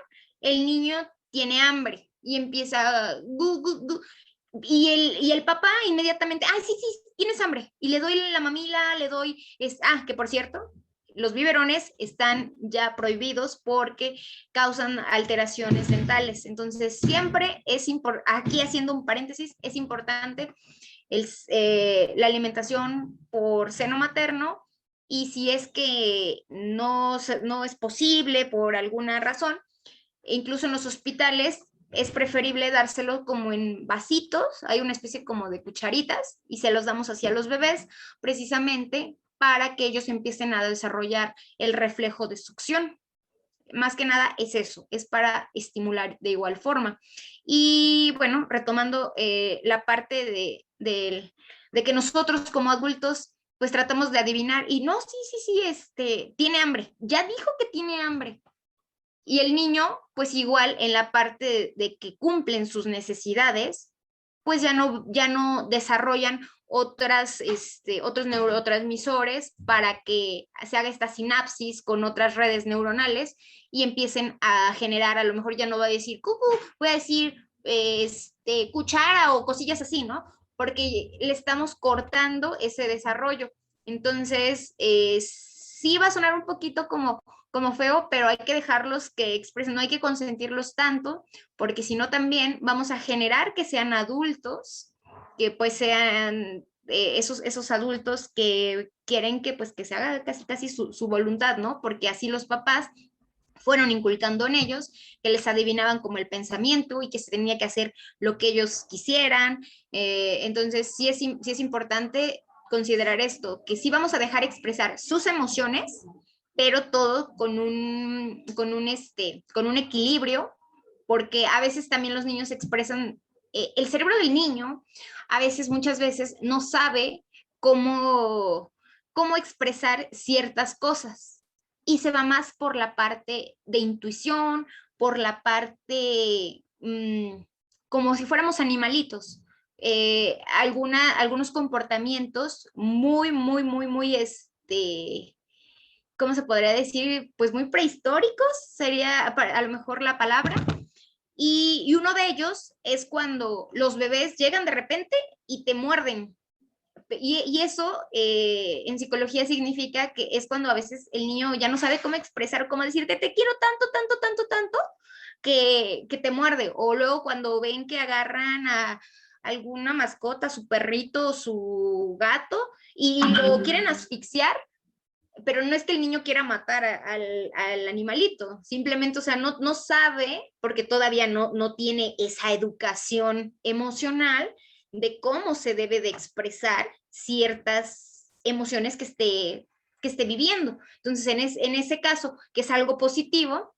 el niño tiene hambre y empieza y el papá inmediatamente, sí, tienes hambre, y le doy la mamila, le doy, que por cierto, los biberones están ya prohibidos porque causan alteraciones dentales. Entonces, siempre es importante, aquí haciendo un paréntesis, es importante la alimentación por seno materno, y si es que no es posible por alguna razón, incluso en los hospitales es preferible dárselo como en vasitos, hay una especie como de cucharitas y se los damos así a los bebés, precisamente para que ellos empiecen a desarrollar el reflejo de succión. Más que nada es eso, es para estimular de igual forma. Y bueno, retomando la parte de que nosotros como adultos pues tratamos de adivinar y no, sí, tiene hambre, ya dijo que tiene hambre. Y el niño, pues igual en la parte de que cumplen sus necesidades, pues ya no desarrollan otros neurotransmisores para que se haga esta sinapsis con otras redes neuronales y empiecen a generar, a lo mejor ya no va a decir cucú, voy a decir cuchara o cosillas así, ¿no? Porque le estamos cortando ese desarrollo. Entonces, sí va a sonar un poquito como como feo, pero hay que dejarlos que expresen, no hay que consentirlos tanto, porque si no también vamos a generar que sean adultos, que pues sean esos adultos que quieren que pues que se haga casi su voluntad, ¿no? Porque así los papás fueron inculcando en ellos que les adivinaban como el pensamiento y que se tenía que hacer lo que ellos quisieran. Entonces sí es importante considerar esto, que sí vamos a dejar expresar sus emociones, pero todo con un equilibrio, porque a veces también los niños expresan, el cerebro del niño a veces, muchas veces, no sabe cómo expresar ciertas cosas y se va más por la parte de intuición, por la parte como si fuéramos animalitos. Algunos comportamientos muy, ¿cómo se podría decir? Pues muy prehistóricos, sería a lo mejor la palabra. Y uno de ellos es cuando los bebés llegan de repente y te muerden. Y eso en psicología significa que es cuando a veces el niño ya no sabe cómo expresar, cómo decirte, te quiero tanto, que te muerde. O luego cuando ven que agarran a alguna mascota, su perrito, su gato, y lo quieren asfixiar, pero no es que el niño quiera matar al animalito, simplemente, o sea, no sabe, porque todavía no tiene esa educación emocional de cómo se debe de expresar ciertas emociones que esté viviendo. Entonces, en ese caso, que es algo positivo,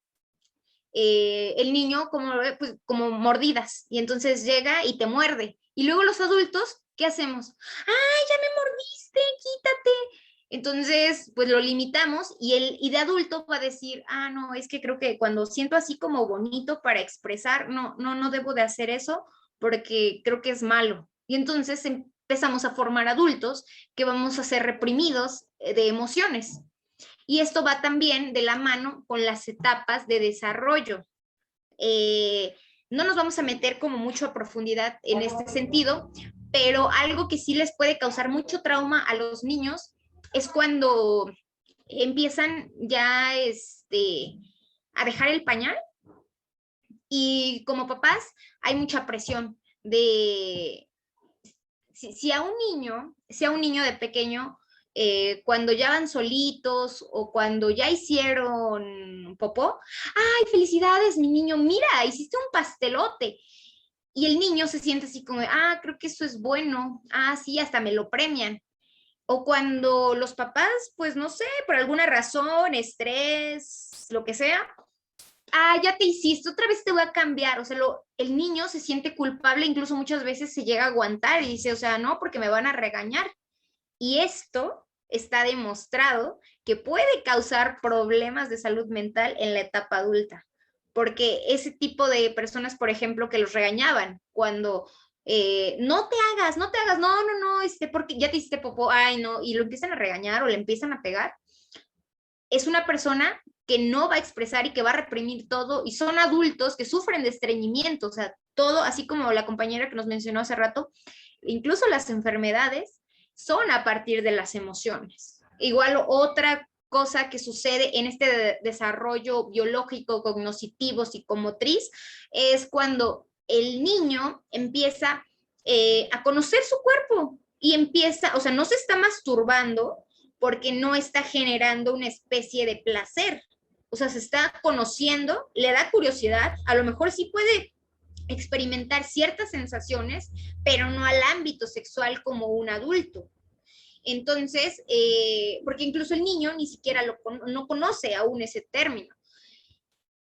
el niño pues, como mordidas, y entonces llega y te muerde. Y luego los adultos, ¿qué hacemos? ¡Ay, ya me mordiste, quítate! Entonces, pues lo limitamos y de adulto va a decir, no, es que creo que cuando siento así como bonito para expresar, no debo de hacer eso porque creo que es malo. Y entonces empezamos a formar adultos que vamos a ser reprimidos de emociones. Y esto va también de la mano con las etapas de desarrollo. No nos vamos a meter como mucho a profundidad en este sentido, pero algo que sí les puede causar mucho trauma a los niños es cuando empiezan ya a dejar el pañal, y como papás hay mucha presión de si a un niño de pequeño, cuando ya van solitos o cuando ya hicieron popó, ¡ay, felicidades, mi niño! Mira, hiciste un pastelote. Y el niño se siente así como, creo que eso es bueno, sí, hasta me lo premian. O cuando los papás, pues no sé, por alguna razón, estrés, lo que sea, ya te hiciste, otra vez te voy a cambiar. O sea, el niño se siente culpable, incluso muchas veces se llega a aguantar y dice, o sea, no, porque me van a regañar. Y esto está demostrado que puede causar problemas de salud mental en la etapa adulta, porque ese tipo de personas, por ejemplo, que los regañaban cuando no te hagas, no, porque ya te hiciste popó, ay, no, y lo empiezan a regañar o le empiezan a pegar, es una persona que no va a expresar y que va a reprimir todo, y son adultos que sufren de estreñimiento, o sea, todo, así como la compañera que nos mencionó hace rato, incluso las enfermedades son a partir de las emociones. Igual otra cosa que sucede en este desarrollo biológico, cognitivo, psicomotriz, es cuando el niño empieza a conocer su cuerpo y empieza, o sea, no se está masturbando porque no está generando una especie de placer, o sea, se está conociendo, le da curiosidad, a lo mejor sí puede experimentar ciertas sensaciones, pero no al ámbito sexual como un adulto. Entonces, porque incluso el niño ni siquiera no conoce aún ese término.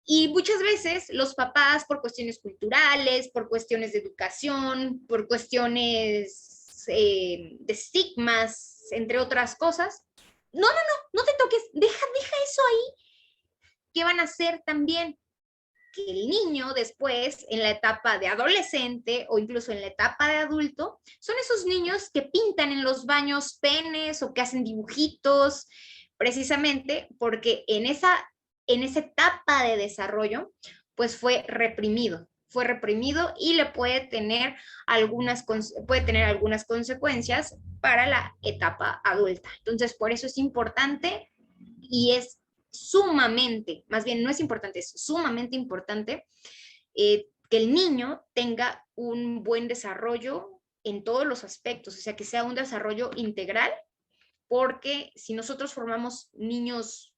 Y muchas veces los papás, por cuestiones culturales, por cuestiones de educación, por cuestiones de estigmas, entre otras cosas, no te toques, deja eso ahí. ¿Qué van a hacer también? Que el niño después, en la etapa de adolescente o incluso en la etapa de adulto, son esos niños que pintan en los baños penes o que hacen dibujitos, precisamente porque en esa etapa de desarrollo, pues fue reprimido y le puede tener algunas consecuencias para la etapa adulta. Entonces, por eso es importante y es sumamente, más bien no es importante, es sumamente importante que el niño tenga un buen desarrollo en todos los aspectos, o sea, que sea un desarrollo integral, porque si nosotros formamos niños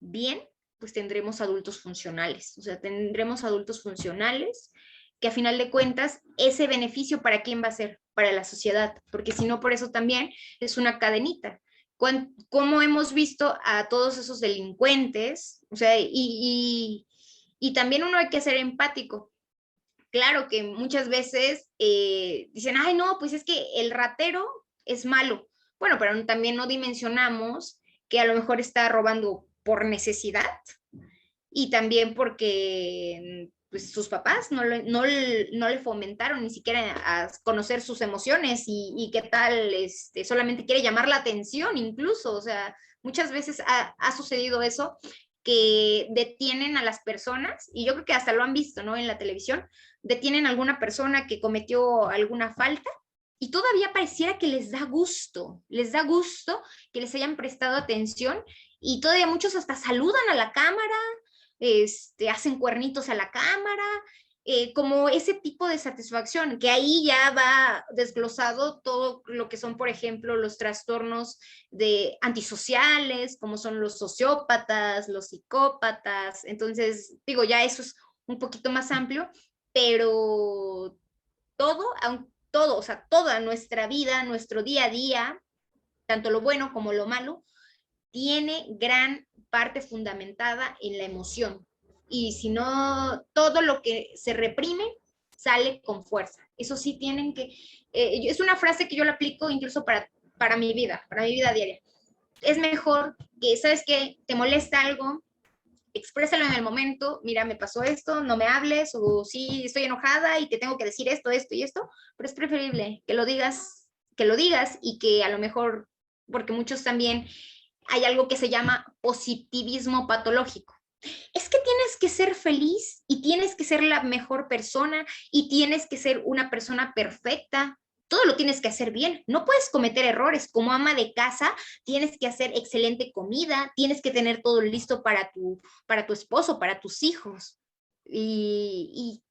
bien, pues tendremos adultos funcionales, o sea, tendremos adultos funcionales que a final de cuentas ese beneficio para quién va a ser, para la sociedad, porque si no, por eso también es una cadenita. Cómo hemos visto a todos esos delincuentes, o sea, y también uno hay que ser empático. Claro que muchas veces dicen, ay no, pues es que el ratero es malo. Bueno, pero también no dimensionamos que a lo mejor está robando por necesidad y también porque pues, sus papás no le fomentaron ni siquiera a conocer sus emociones y qué tal, solamente quiere llamar la atención incluso, o sea, muchas veces ha sucedido eso, que detienen a las personas, y yo creo que hasta lo han visto, ¿no? En la televisión, detienen a alguna persona que cometió alguna falta y todavía pareciera que les da gusto que les hayan prestado atención y todavía muchos hasta saludan a la cámara, hacen cuernitos a la cámara, como ese tipo de satisfacción, que ahí ya va desglosado todo lo que son, por ejemplo, los trastornos antisociales, como son los sociópatas, los psicópatas. Entonces, digo, ya eso es un poquito más amplio, pero todo, o sea, toda nuestra vida, nuestro día a día, tanto lo bueno como lo malo, tiene gran parte fundamentada en la emoción. Y si no, todo lo que se reprime sale con fuerza. Eso sí tienen que, es una frase que yo la aplico incluso para mi vida diaria. Es mejor que, ¿sabes qué? Te molesta algo, exprésalo en el momento, mira, me pasó esto, no me hables, o sí, estoy enojada y te tengo que decir esto, esto y esto, pero es preferible que lo digas y que a lo mejor, porque muchos también, hay algo que se llama positivismo patológico. Es que tienes que ser feliz y tienes que ser la mejor persona y tienes que ser una persona perfecta. Todo lo tienes que hacer bien. No puedes cometer errores. Como ama de casa, tienes que hacer excelente comida, tienes que tener todo listo para tu esposo, para tus hijos. ¿Y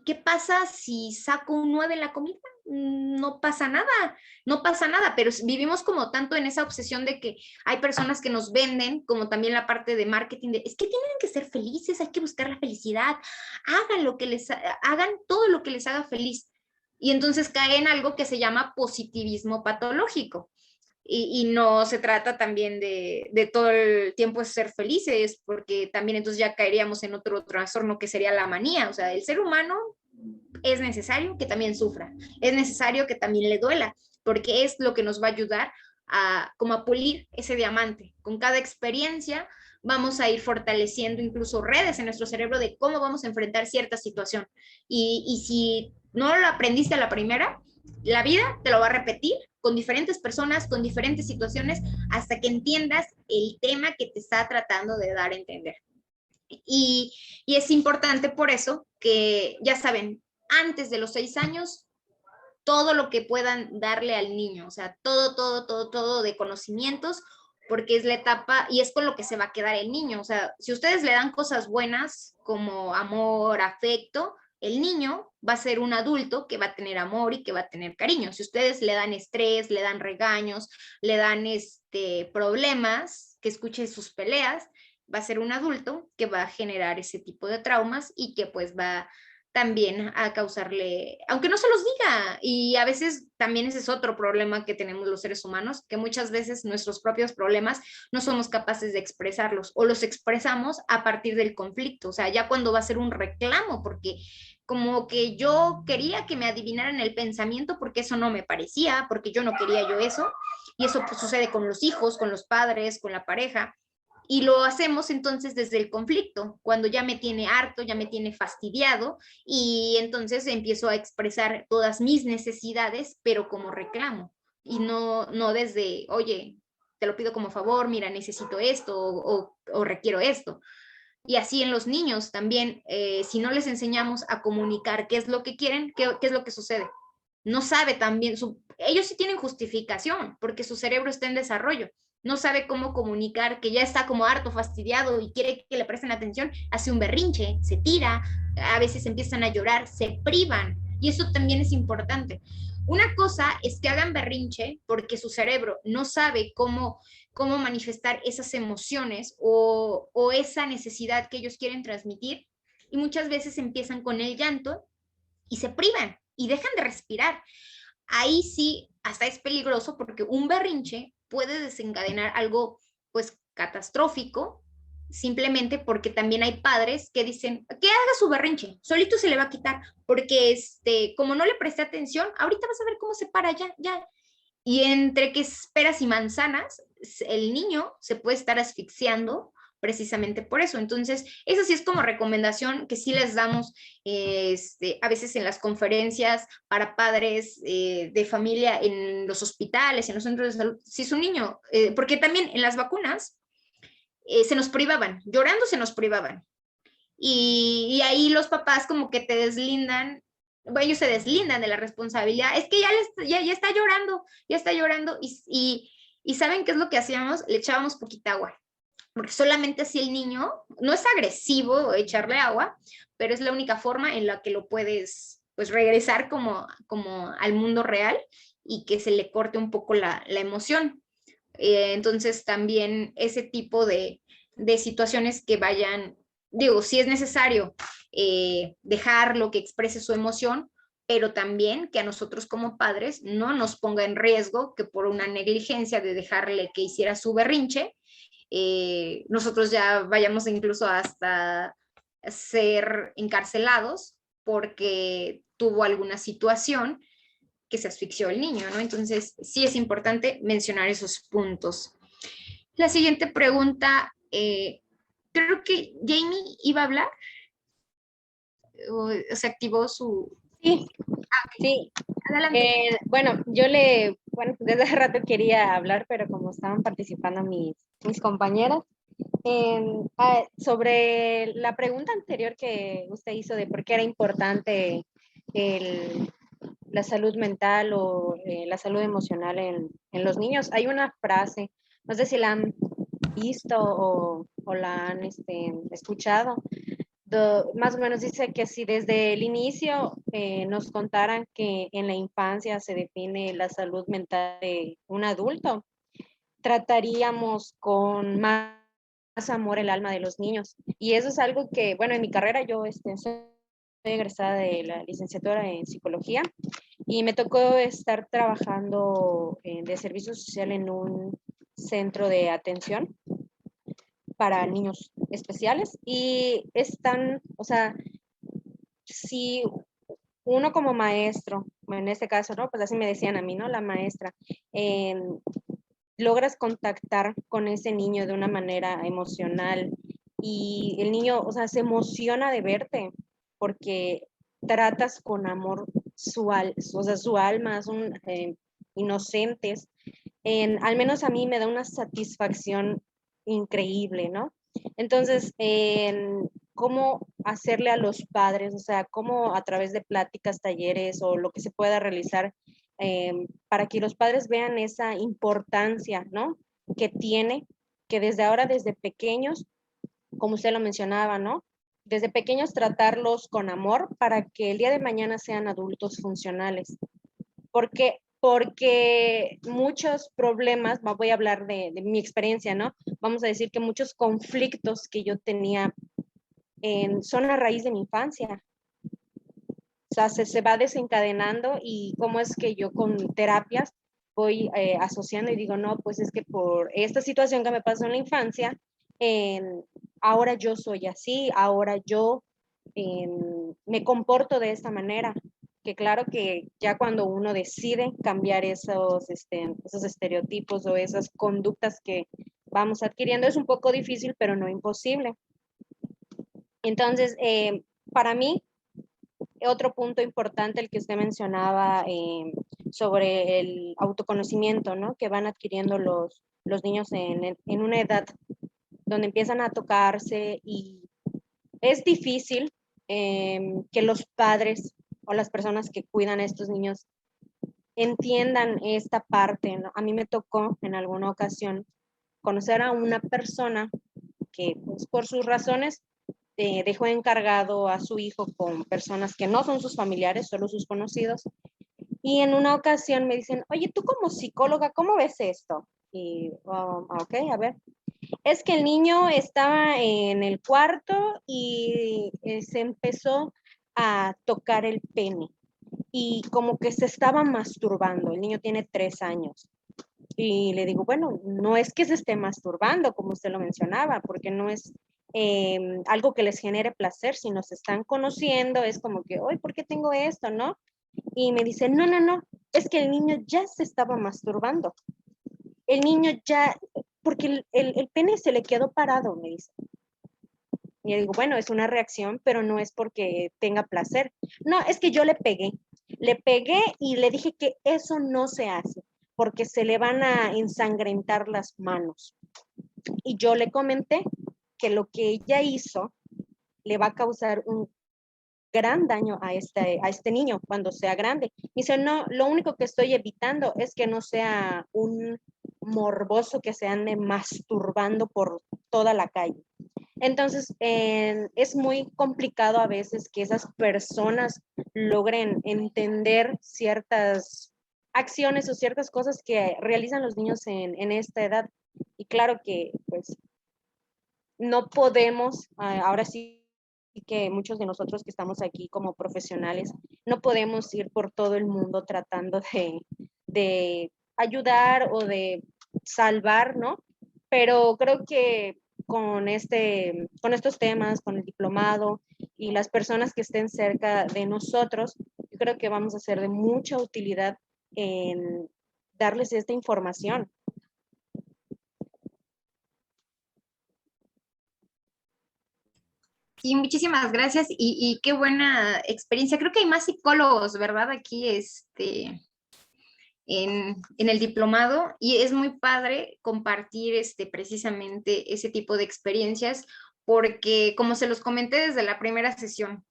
qué pasa si saco un 9 en la comida? No pasa nada, pero vivimos como tanto en esa obsesión de que hay personas que nos venden, como también la parte de marketing, es que tienen que ser felices, hay que buscar la felicidad, hagan todo lo que les haga feliz. Y entonces cae en algo que se llama positivismo patológico. Y no se trata también de todo el tiempo ser felices, porque también entonces ya caeríamos en otro trastorno que sería la manía. O sea, el ser humano es necesario que también sufra, es necesario que también le duela, porque es lo que nos va a ayudar como a pulir ese diamante. Con cada experiencia vamos a ir fortaleciendo incluso redes en nuestro cerebro de cómo vamos a enfrentar cierta situación. Y si no lo aprendiste a la primera, la vida te lo va a repetir con diferentes personas, con diferentes situaciones, hasta que entiendas el tema que te está tratando de dar a entender. Y es importante por eso que, ya saben, antes de los 6 años, todo lo que puedan darle al niño, o sea, todo de conocimientos, porque es la etapa y es con lo que se va a quedar el niño. O sea, si ustedes le dan cosas buenas como amor, afecto, el niño va a ser un adulto que va a tener amor y que va a tener cariño. Si ustedes le dan estrés, le dan regaños, le dan problemas, que escuche sus peleas, va a ser un adulto que va a generar ese tipo de traumas y que pues va también a causarle, aunque no se los diga, y a veces también ese es otro problema que tenemos los seres humanos, que muchas veces nuestros propios problemas no somos capaces de expresarlos, o los expresamos a partir del conflicto, o sea, ya cuando va a ser un reclamo, porque como que yo quería que me adivinaran el pensamiento porque eso no me parecía, porque yo no quería yo eso, y eso pues sucede con los hijos, con los padres, con la pareja. Y lo hacemos entonces desde el conflicto, cuando ya me tiene harto, ya me tiene fastidiado, y entonces empiezo a expresar todas mis necesidades, pero como reclamo, y no desde, oye, te lo pido como favor, mira, necesito esto o requiero esto. Y así en los niños también, si no les enseñamos a comunicar qué es lo que quieren, qué es lo que sucede. No sabe también, ellos sí tienen justificación, porque su cerebro está en desarrollo, no sabe cómo comunicar, que ya está como harto, fastidiado y quiere que le presten atención, hace un berrinche, se tira, a veces empiezan a llorar, se privan. Y eso también es importante. Una cosa es que hagan berrinche porque su cerebro no sabe cómo manifestar esas emociones o esa necesidad que ellos quieren transmitir. Y muchas veces empiezan con el llanto y se privan y dejan de respirar. Ahí sí, hasta es peligroso porque un berrinche puede desencadenar algo pues catastrófico, simplemente porque también hay padres que dicen que haga su berrinche, solito se le va a quitar, porque como no le presté atención, ahorita vas a ver cómo se para, ya. Y entre que esperas y manzanas, el niño se puede estar asfixiando precisamente por eso. Entonces, eso sí es como recomendación que sí les damos a veces en las conferencias para padres de familia en los hospitales, en los centros de salud. Si es un niño, porque también en las vacunas se nos privaban, llorando se nos privaban. Y ahí los papás como que te deslindan, bueno, ellos se deslindan de la responsabilidad, es que ya está llorando y ¿saben qué es lo que hacíamos? Le echábamos poquita agua, porque solamente así el niño, no es agresivo echarle agua, pero es la única forma en la que lo puedes pues regresar como al mundo real y que se le corte un poco la emoción. Entonces también ese tipo de situaciones que vayan, digo, si es necesario dejarlo que exprese su emoción, pero también que a nosotros como padres no nos ponga en riesgo que por una negligencia de dejarle que hiciera su berrinche, nosotros ya vayamos incluso hasta ser encarcelados porque tuvo alguna situación que se asfixió el niño, ¿no? Entonces, sí es importante mencionar esos puntos. La siguiente pregunta, creo que Jamie iba a hablar, o se activó su... Sí, sí. Adelante. Bueno, desde hace rato quería hablar, pero como estaban participando mis compañeras, sobre la pregunta anterior que usted hizo de por qué era importante la salud mental o la salud emocional en los niños, hay una frase, no sé si la han visto o la han escuchado, más o menos dice que si desde el inicio nos contaran que en la infancia se define la salud mental de un adulto, trataríamos con más amor el alma de los niños. Y eso es algo que, bueno, en mi carrera yo soy egresada de la licenciatura en psicología y me tocó estar trabajando de servicio social en un centro de atención para niños especiales y están, o sea, si uno como maestro, en este caso, ¿no? Pues así me decían a mí, ¿no? La maestra, logras contactar con ese niño de una manera emocional y el niño, o sea, se emociona de verte porque tratas con amor su alma, son inocentes. Al menos a mí me da una satisfacción increíble, ¿no? Entonces, cómo hacerle a los padres, o sea, cómo a través de pláticas, talleres o lo que se pueda realizar para que los padres vean esa importancia, ¿no? Que tiene, que desde ahora, desde pequeños, como usted lo mencionaba, ¿no? Desde pequeños tratarlos con amor para que el día de mañana sean adultos funcionales. Porque muchos problemas, voy a hablar de mi experiencia, ¿no? Vamos a decir que muchos conflictos que yo tenía son a raíz de mi infancia. O sea, se va desencadenando y cómo es que yo con terapias voy asociando y digo, no, pues es que por esta situación que me pasó en la infancia, ahora yo soy así, ahora yo me comporto de esta manera. Que claro que ya cuando uno decide cambiar esos estereotipos o esas conductas que vamos adquiriendo es un poco difícil, pero no imposible. Entonces, para mí, otro punto importante, el que usted mencionaba sobre el autoconocimiento, ¿no? Que van adquiriendo los niños en una edad donde empiezan a tocarse y es difícil que los padres o las personas que cuidan a estos niños entiendan esta parte, ¿no? A mí me tocó en alguna ocasión conocer a una persona que pues, por sus razones dejó encargado a su hijo con personas que no son sus familiares, solo sus conocidos. Y en una ocasión me dicen, oye, tú como psicóloga, ¿cómo ves esto? Y, ok, a ver. Es que el niño estaba en el cuarto y se empezó a tocar el pene y como que se estaba masturbando. El niño tiene 3 años. Y le digo, bueno, no es que se esté masturbando, como usted lo mencionaba, porque no es algo que les genere placer, sino se están conociendo, es como que, oye, ¿por qué tengo esto, no? Y me dice, no, no, no, es que el niño ya se estaba masturbando. El niño ya, porque el pene se le quedó parado, me dice. Y yo digo, bueno, es una reacción, pero no es porque tenga placer. No, es que yo le pegué y le dije que eso no se hace, porque se le van a ensangrentar las manos. Y yo le comenté que lo que ella hizo le va a causar un gran daño a este niño cuando sea grande. Dice, no, lo único que estoy evitando es que no sea un morboso que se ande masturbando por toda la calle. Entonces, es muy complicado a veces que esas personas logren entender ciertas acciones o ciertas cosas que realizan los niños en esta edad. Y claro que, pues, no podemos, ahora sí que muchos de nosotros que estamos aquí como profesionales, no podemos ir por todo el mundo tratando de ayudar o de salvar, ¿no? Pero creo que con estos temas, con el diplomado y las personas que estén cerca de nosotros, yo creo que vamos a ser de mucha utilidad en darles esta información. Sí, muchísimas gracias y qué buena experiencia. Creo que hay más psicólogos, ¿verdad? Aquí en el diplomado y es muy padre compartir precisamente ese tipo de experiencias porque, como se los comenté desde la primera sesión,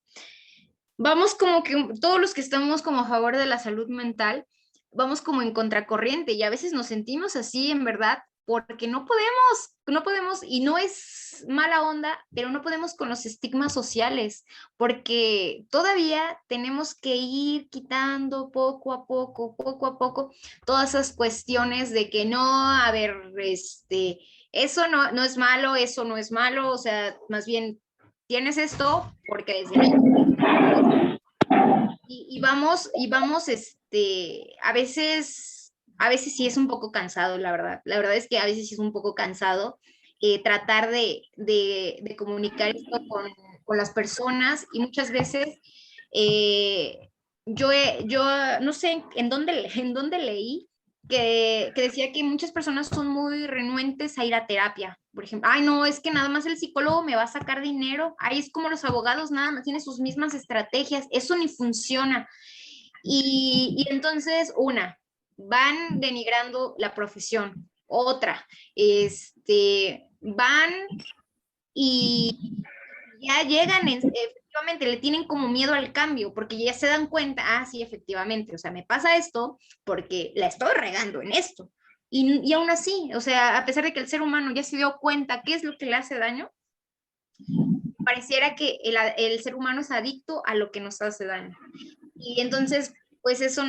vamos como que todos los que estamos como a favor de la salud mental, vamos como en contracorriente y a veces nos sentimos así en verdad porque no podemos, y no es mala onda, pero no podemos con los estigmas sociales, porque todavía tenemos que ir quitando poco a poco, todas esas cuestiones de que no, a ver, eso no es malo, eso no es malo, o sea, más bien tienes esto porque desde niño. Y vamos, a veces sí es un poco cansado, la verdad. La verdad es que a veces sí es un poco cansado tratar de comunicar esto con las personas y muchas veces yo no sé en dónde leí que decía que muchas personas son muy renuentes a ir a terapia. Por ejemplo, ay, no, es que nada más el psicólogo me va a sacar dinero. Ahí es como los abogados, nada más tienen sus mismas estrategias. Eso ni funciona. Y entonces, van denigrando la profesión. Otra, van y ya llegan, efectivamente, le tienen como miedo al cambio, porque ya se dan cuenta, sí, efectivamente, o sea, me pasa esto porque la estoy regando en esto. Y aún así, o sea, a pesar de que el ser humano ya se dio cuenta qué es lo que le hace daño, pareciera que el ser humano es adicto a lo que nos hace daño. Y entonces, pues eso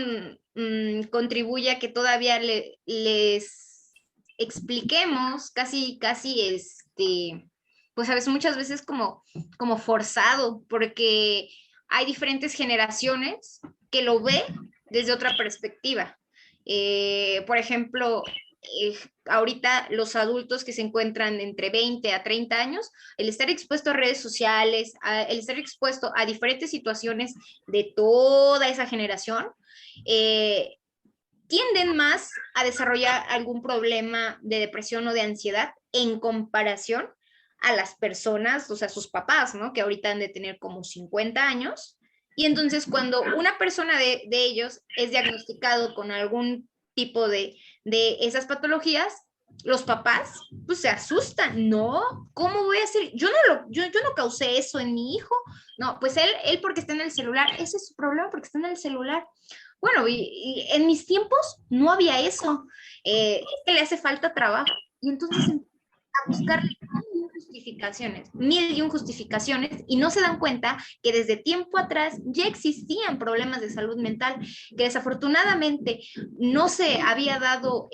contribuye a que todavía les expliquemos casi, pues a veces muchas veces como forzado, porque hay diferentes generaciones que lo ve desde otra perspectiva. Por ejemplo, ahorita los adultos que se encuentran entre 20 a 30 años, el estar expuesto a redes sociales, el estar expuesto a diferentes situaciones de toda esa generación, tienden más a desarrollar algún problema de depresión o de ansiedad en comparación a las personas, o sea, sus papás, ¿no? Que ahorita han de tener como 50 años. Y entonces cuando una persona de ellos es diagnosticado con algún tipo de esas patologías, los papás pues se asustan, ¿no? ¿Cómo voy a hacer? Yo no causé eso en mi hijo. No, pues él porque está en el celular, ese es su problema porque está en el celular. Bueno, y en mis tiempos no había eso. Es que le hace falta trabajo. y entonces a buscar mil y un justificaciones, y no se dan cuenta que desde tiempo atrás ya existían problemas de salud mental, que desafortunadamente no se había dado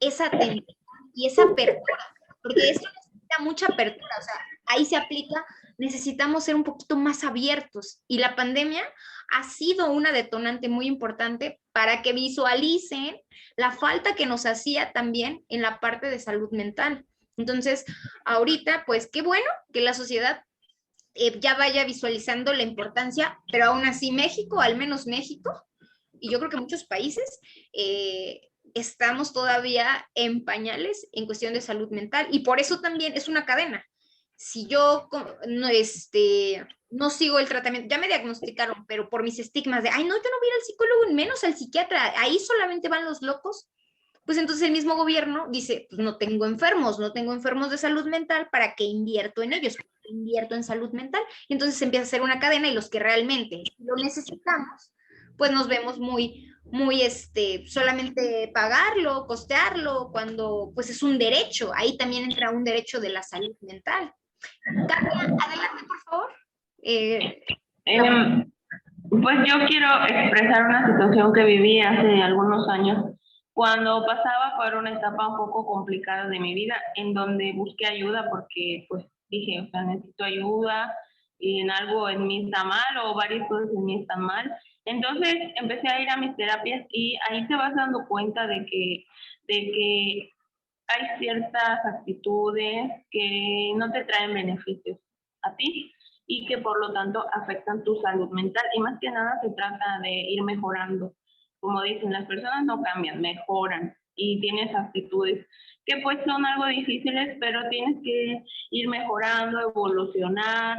esa atención y esa apertura, porque esto necesita mucha apertura, o sea, ahí se aplica, necesitamos ser un poquito más abiertos, y la pandemia ha sido una detonante muy importante para que visualicen la falta que nos hacía también en la parte de salud mental. Entonces, ahorita, pues qué bueno que la sociedad ya vaya visualizando la importancia, pero aún así México, al menos México, y yo creo que muchos países, estamos todavía en pañales en cuestión de salud mental, y por eso también es una cadena. Si yo no sigo el tratamiento, ya me diagnosticaron, pero por mis estigmas de, ay, no, yo no voy a ir al psicólogo, menos al psiquiatra, ahí solamente van los locos, pues entonces el mismo gobierno dice, pues no tengo enfermos de salud mental, ¿para qué invierto en ellos? Invierto en salud mental. Y entonces empieza a ser una cadena, y los que realmente lo necesitamos, pues nos vemos muy, solamente pagarlo, costearlo, cuando pues es un derecho. Ahí también entra un derecho de la salud mental. Tania, adelante, por favor. Pues yo quiero expresar una situación que viví hace algunos años, cuando pasaba por una etapa un poco complicada de mi vida, en donde busqué ayuda porque pues dije, o sea, necesito ayuda, y en algo en mí está mal o varias cosas en mí están mal. Entonces empecé a ir a mis terapias, y ahí te vas dando cuenta de que hay ciertas actitudes que no te traen beneficios a ti y que por lo tanto afectan tu salud mental, y más que nada se trata de ir mejorando. Como dicen, las personas no cambian, mejoran, y tienes actitudes que pues son algo difíciles, pero tienes que ir mejorando, evolucionar,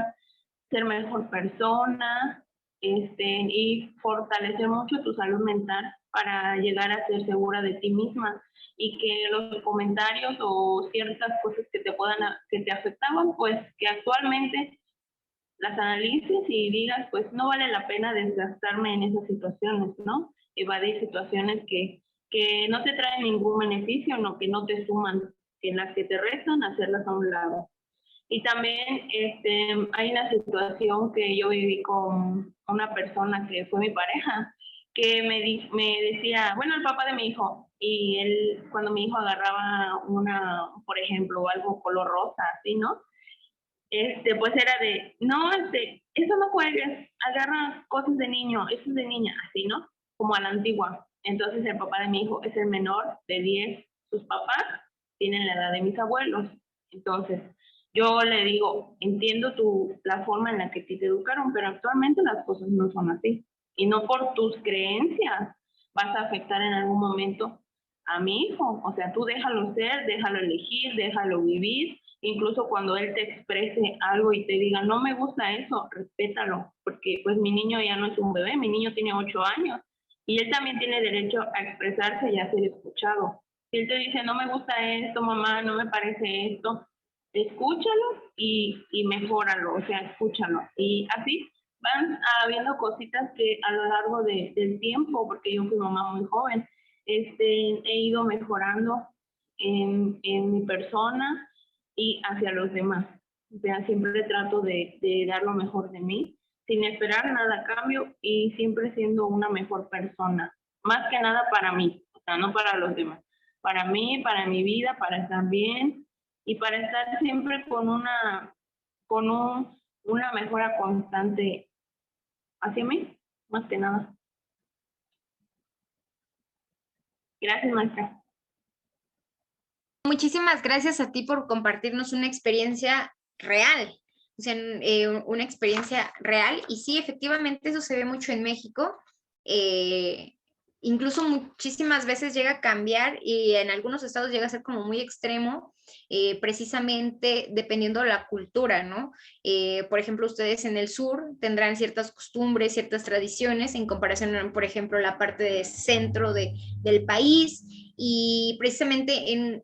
ser mejor persona, y fortalecer mucho tu salud mental para llegar a ser segura de ti misma, y que los comentarios o ciertas cosas que te afectaban, pues que actualmente las analices y digas, pues no vale la pena desgastarme en esas situaciones, ¿no? Evadir situaciones que no te traen ningún beneficio, no, que no te suman, que las que te restan, hacerlas a un lado. Y también hay una situación que yo viví con una persona que fue mi pareja, que me decía, bueno, el papá de mi hijo, y él, cuando mi hijo agarraba por ejemplo, algo color rosa, así, ¿no? Pues era de, no, eso no juegues, agarra cosas de niño, eso es de niña, así, ¿no? Como a la antigua. Entonces el papá de mi hijo es el menor de 10, sus papás tienen la edad de mis abuelos. Entonces yo le digo, entiendo la forma en la que te educaron, pero actualmente las cosas no son así. Y no por tus creencias vas a afectar en algún momento a mi hijo. O sea, tú déjalo ser, déjalo elegir, déjalo vivir. Incluso cuando él te exprese algo y te diga, no me gusta eso, respétalo, porque pues mi niño ya no es un bebé, mi niño tiene 8 años, y él también tiene derecho a expresarse y a ser escuchado. Si él te dice, no me gusta esto, mamá, no me parece esto, escúchalo y mejóralo, o sea, escúchalo. Y así van habiendo cositas que a lo largo del tiempo, porque yo fui mamá muy joven, he ido mejorando en mi persona y hacia los demás. O sea, siempre trato de dar lo mejor de mí, sin esperar nada a cambio, y siempre siendo una mejor persona. Más que nada para mí, o sea, no para los demás. Para mí, para mi vida, para estar bien, y para estar siempre con una mejora constante hacia mí, más que nada. Gracias, maestra. Muchísimas gracias a ti por compartirnos una experiencia real, o sea, una experiencia real, y sí, efectivamente eso se ve mucho en México, incluso muchísimas veces llega a cambiar, y en algunos estados llega a ser como muy extremo, precisamente dependiendo de la cultura, ¿no? Por ejemplo, ustedes en el sur tendrán ciertas costumbres, ciertas tradiciones, en comparación, por ejemplo, la parte de centro del país. Y precisamente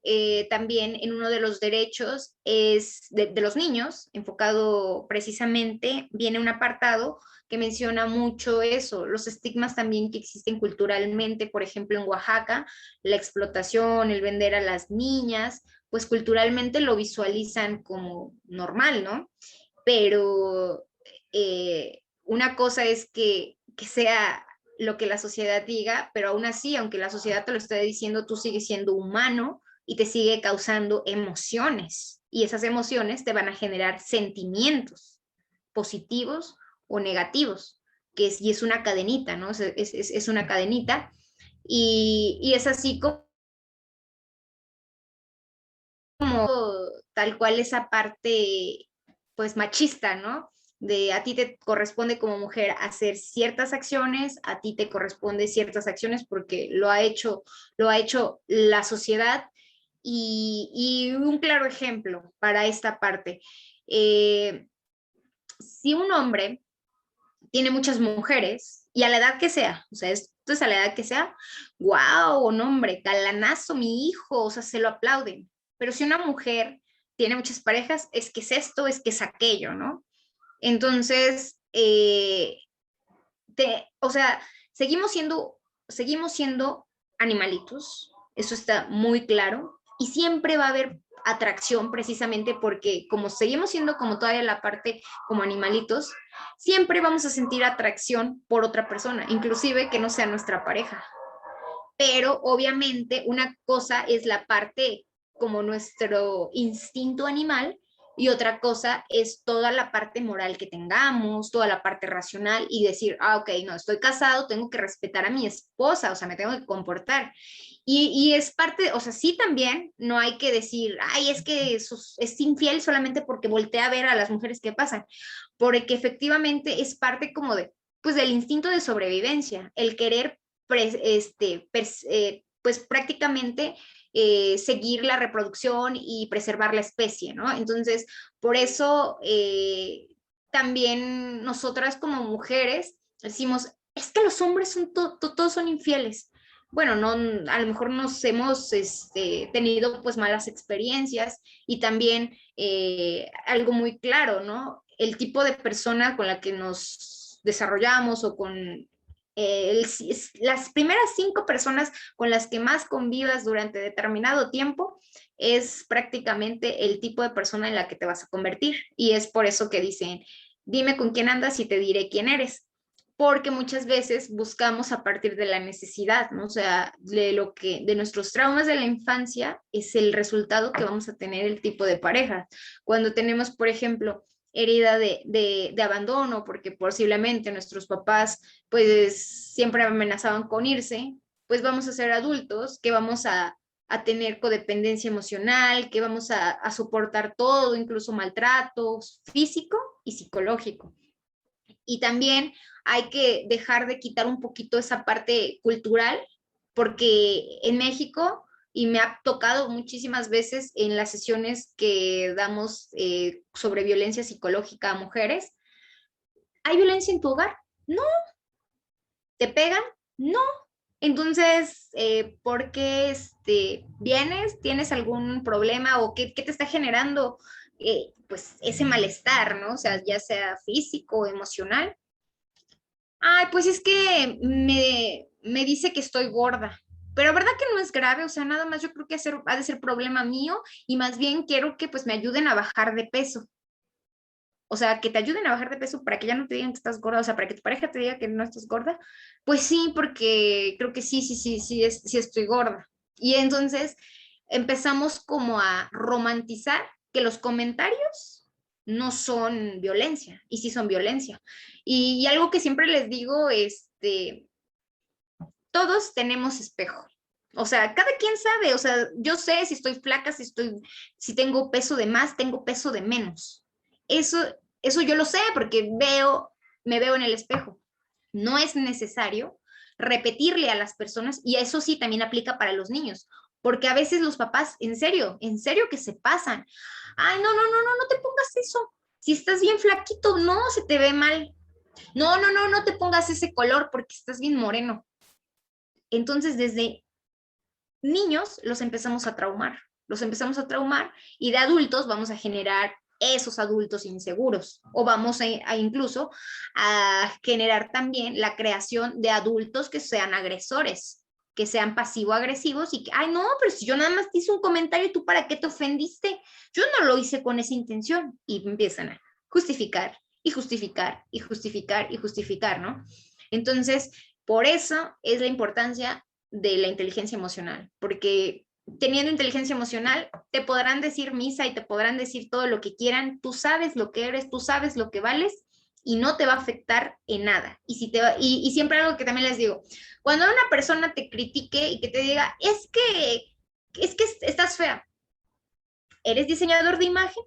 también en uno de los derechos es de los niños, enfocado precisamente, viene un apartado que menciona mucho eso, los estigmas también que existen culturalmente, por ejemplo, en Oaxaca, la explotación, el vender a las niñas, pues culturalmente lo visualizan como normal, ¿no? Pero una cosa es que sea lo que la sociedad diga, pero aún así, aunque la sociedad te lo esté diciendo, tú sigues siendo humano y te sigue causando emociones. Y esas emociones te van a generar sentimientos positivos o negativos, y es una cadenita, ¿no? Es una cadenita y es así como tal cual esa parte pues machista, ¿no? De a ti te corresponde como mujer hacer ciertas acciones, a ti te corresponde ciertas acciones porque lo ha hecho la sociedad. Y un claro ejemplo para esta parte, si un hombre tiene muchas mujeres y a la edad que sea, o sea, esto es a la edad que sea, wow, un hombre, galanazo, mi hijo, o sea, se lo aplauden. Pero si una mujer tiene muchas parejas, es que es esto, es que es aquello, ¿no? Entonces, o sea, seguimos siendo animalitos, eso está muy claro, y siempre va a haber atracción precisamente porque como seguimos siendo como todavía la parte como animalitos, siempre vamos a sentir atracción por otra persona, inclusive que no sea nuestra pareja. Pero obviamente una cosa es la parte como nuestro instinto animal y otra cosa es toda la parte moral que tengamos, toda la parte racional y decir, ok, no, estoy casado, tengo que respetar a mi esposa, o sea, me tengo que comportar. Y es parte, o sea, sí también, no hay que decir, ay, es que es infiel solamente porque voltea a ver a las mujeres que pasan, porque efectivamente es parte como de, pues del instinto de sobrevivencia, el querer, pues prácticamente seguir la reproducción y preservar la especie, ¿no? Entonces, por eso también nosotras como mujeres decimos, es que los hombres son todos son infieles. Bueno, no, a lo mejor nos hemos tenido pues malas experiencias y también algo muy claro, ¿no? El tipo de persona con la que nos desarrollamos o con las primeras 5 personas con las que más convivas durante determinado tiempo es prácticamente el tipo de persona en la que te vas a convertir. Y es por eso que dicen, dime con quién andas y te diré quién eres. Porque muchas veces buscamos a partir de la necesidad, ¿no? O sea, de nuestros traumas de la infancia es el resultado que vamos a tener el tipo de pareja. Cuando tenemos, por ejemplo, herida de abandono, porque posiblemente nuestros papás pues siempre amenazaban con irse, pues vamos a ser adultos que vamos a tener codependencia emocional, que vamos a soportar todo, incluso maltrato físico y psicológico. Y también hay que dejar de quitar un poquito esa parte cultural, porque en México, y me ha tocado muchísimas veces en las sesiones que damos sobre violencia psicológica a mujeres, ¿hay violencia en tu hogar? No. ¿Te pegan? No. Entonces, ¿por qué vienes? ¿Tienes algún problema o qué te está generando pues ese malestar, ¿no? O sea, ya sea físico o emocional. Ay, pues es que me dice que estoy gorda, pero verdad que no es grave, o sea, nada más yo creo que ha de ser problema mío y más bien quiero que pues me ayuden a bajar de peso. O sea, que te ayuden a bajar de peso para que ya no te digan que estás gorda, o sea, para que tu pareja te diga que no estás gorda. Pues sí, porque creo que sí estoy gorda. Y entonces empezamos como a romantizar que los comentarios no son violencia, y sí son violencia. Y algo que siempre les digo, todos tenemos espejo. O sea, cada quien sabe, o sea, yo sé si estoy flaca, si tengo peso de más, tengo peso de menos. Eso yo lo sé porque me veo en el espejo. No es necesario repetirle a las personas, y eso sí también aplica para los niños, porque a veces los papás, en serio que se pasan. Ay, no te pongas eso. Si estás bien flaquito, no, se te ve mal. No te pongas ese color porque estás bien moreno. Entonces, desde niños los empezamos a traumar y de adultos vamos a generar esos adultos inseguros, o vamos a incluso a generar también la creación de adultos que sean agresores, que sean pasivo-agresivos y que, ay, no, pero si yo nada más te hice un comentario, ¿tú para qué te ofendiste? Yo no lo hice con esa intención. Y empiezan a justificar y justificar y justificar y justificar, ¿no? Entonces, por eso es la importancia de la inteligencia emocional, porque teniendo inteligencia emocional, te podrán decir misa y te podrán decir todo lo que quieran, tú sabes lo que eres, tú sabes lo que vales y no te va a afectar en nada. Y siempre algo que también les digo, cuando una persona te critique y que te diga, es que estás fea, eres diseñador de imagen,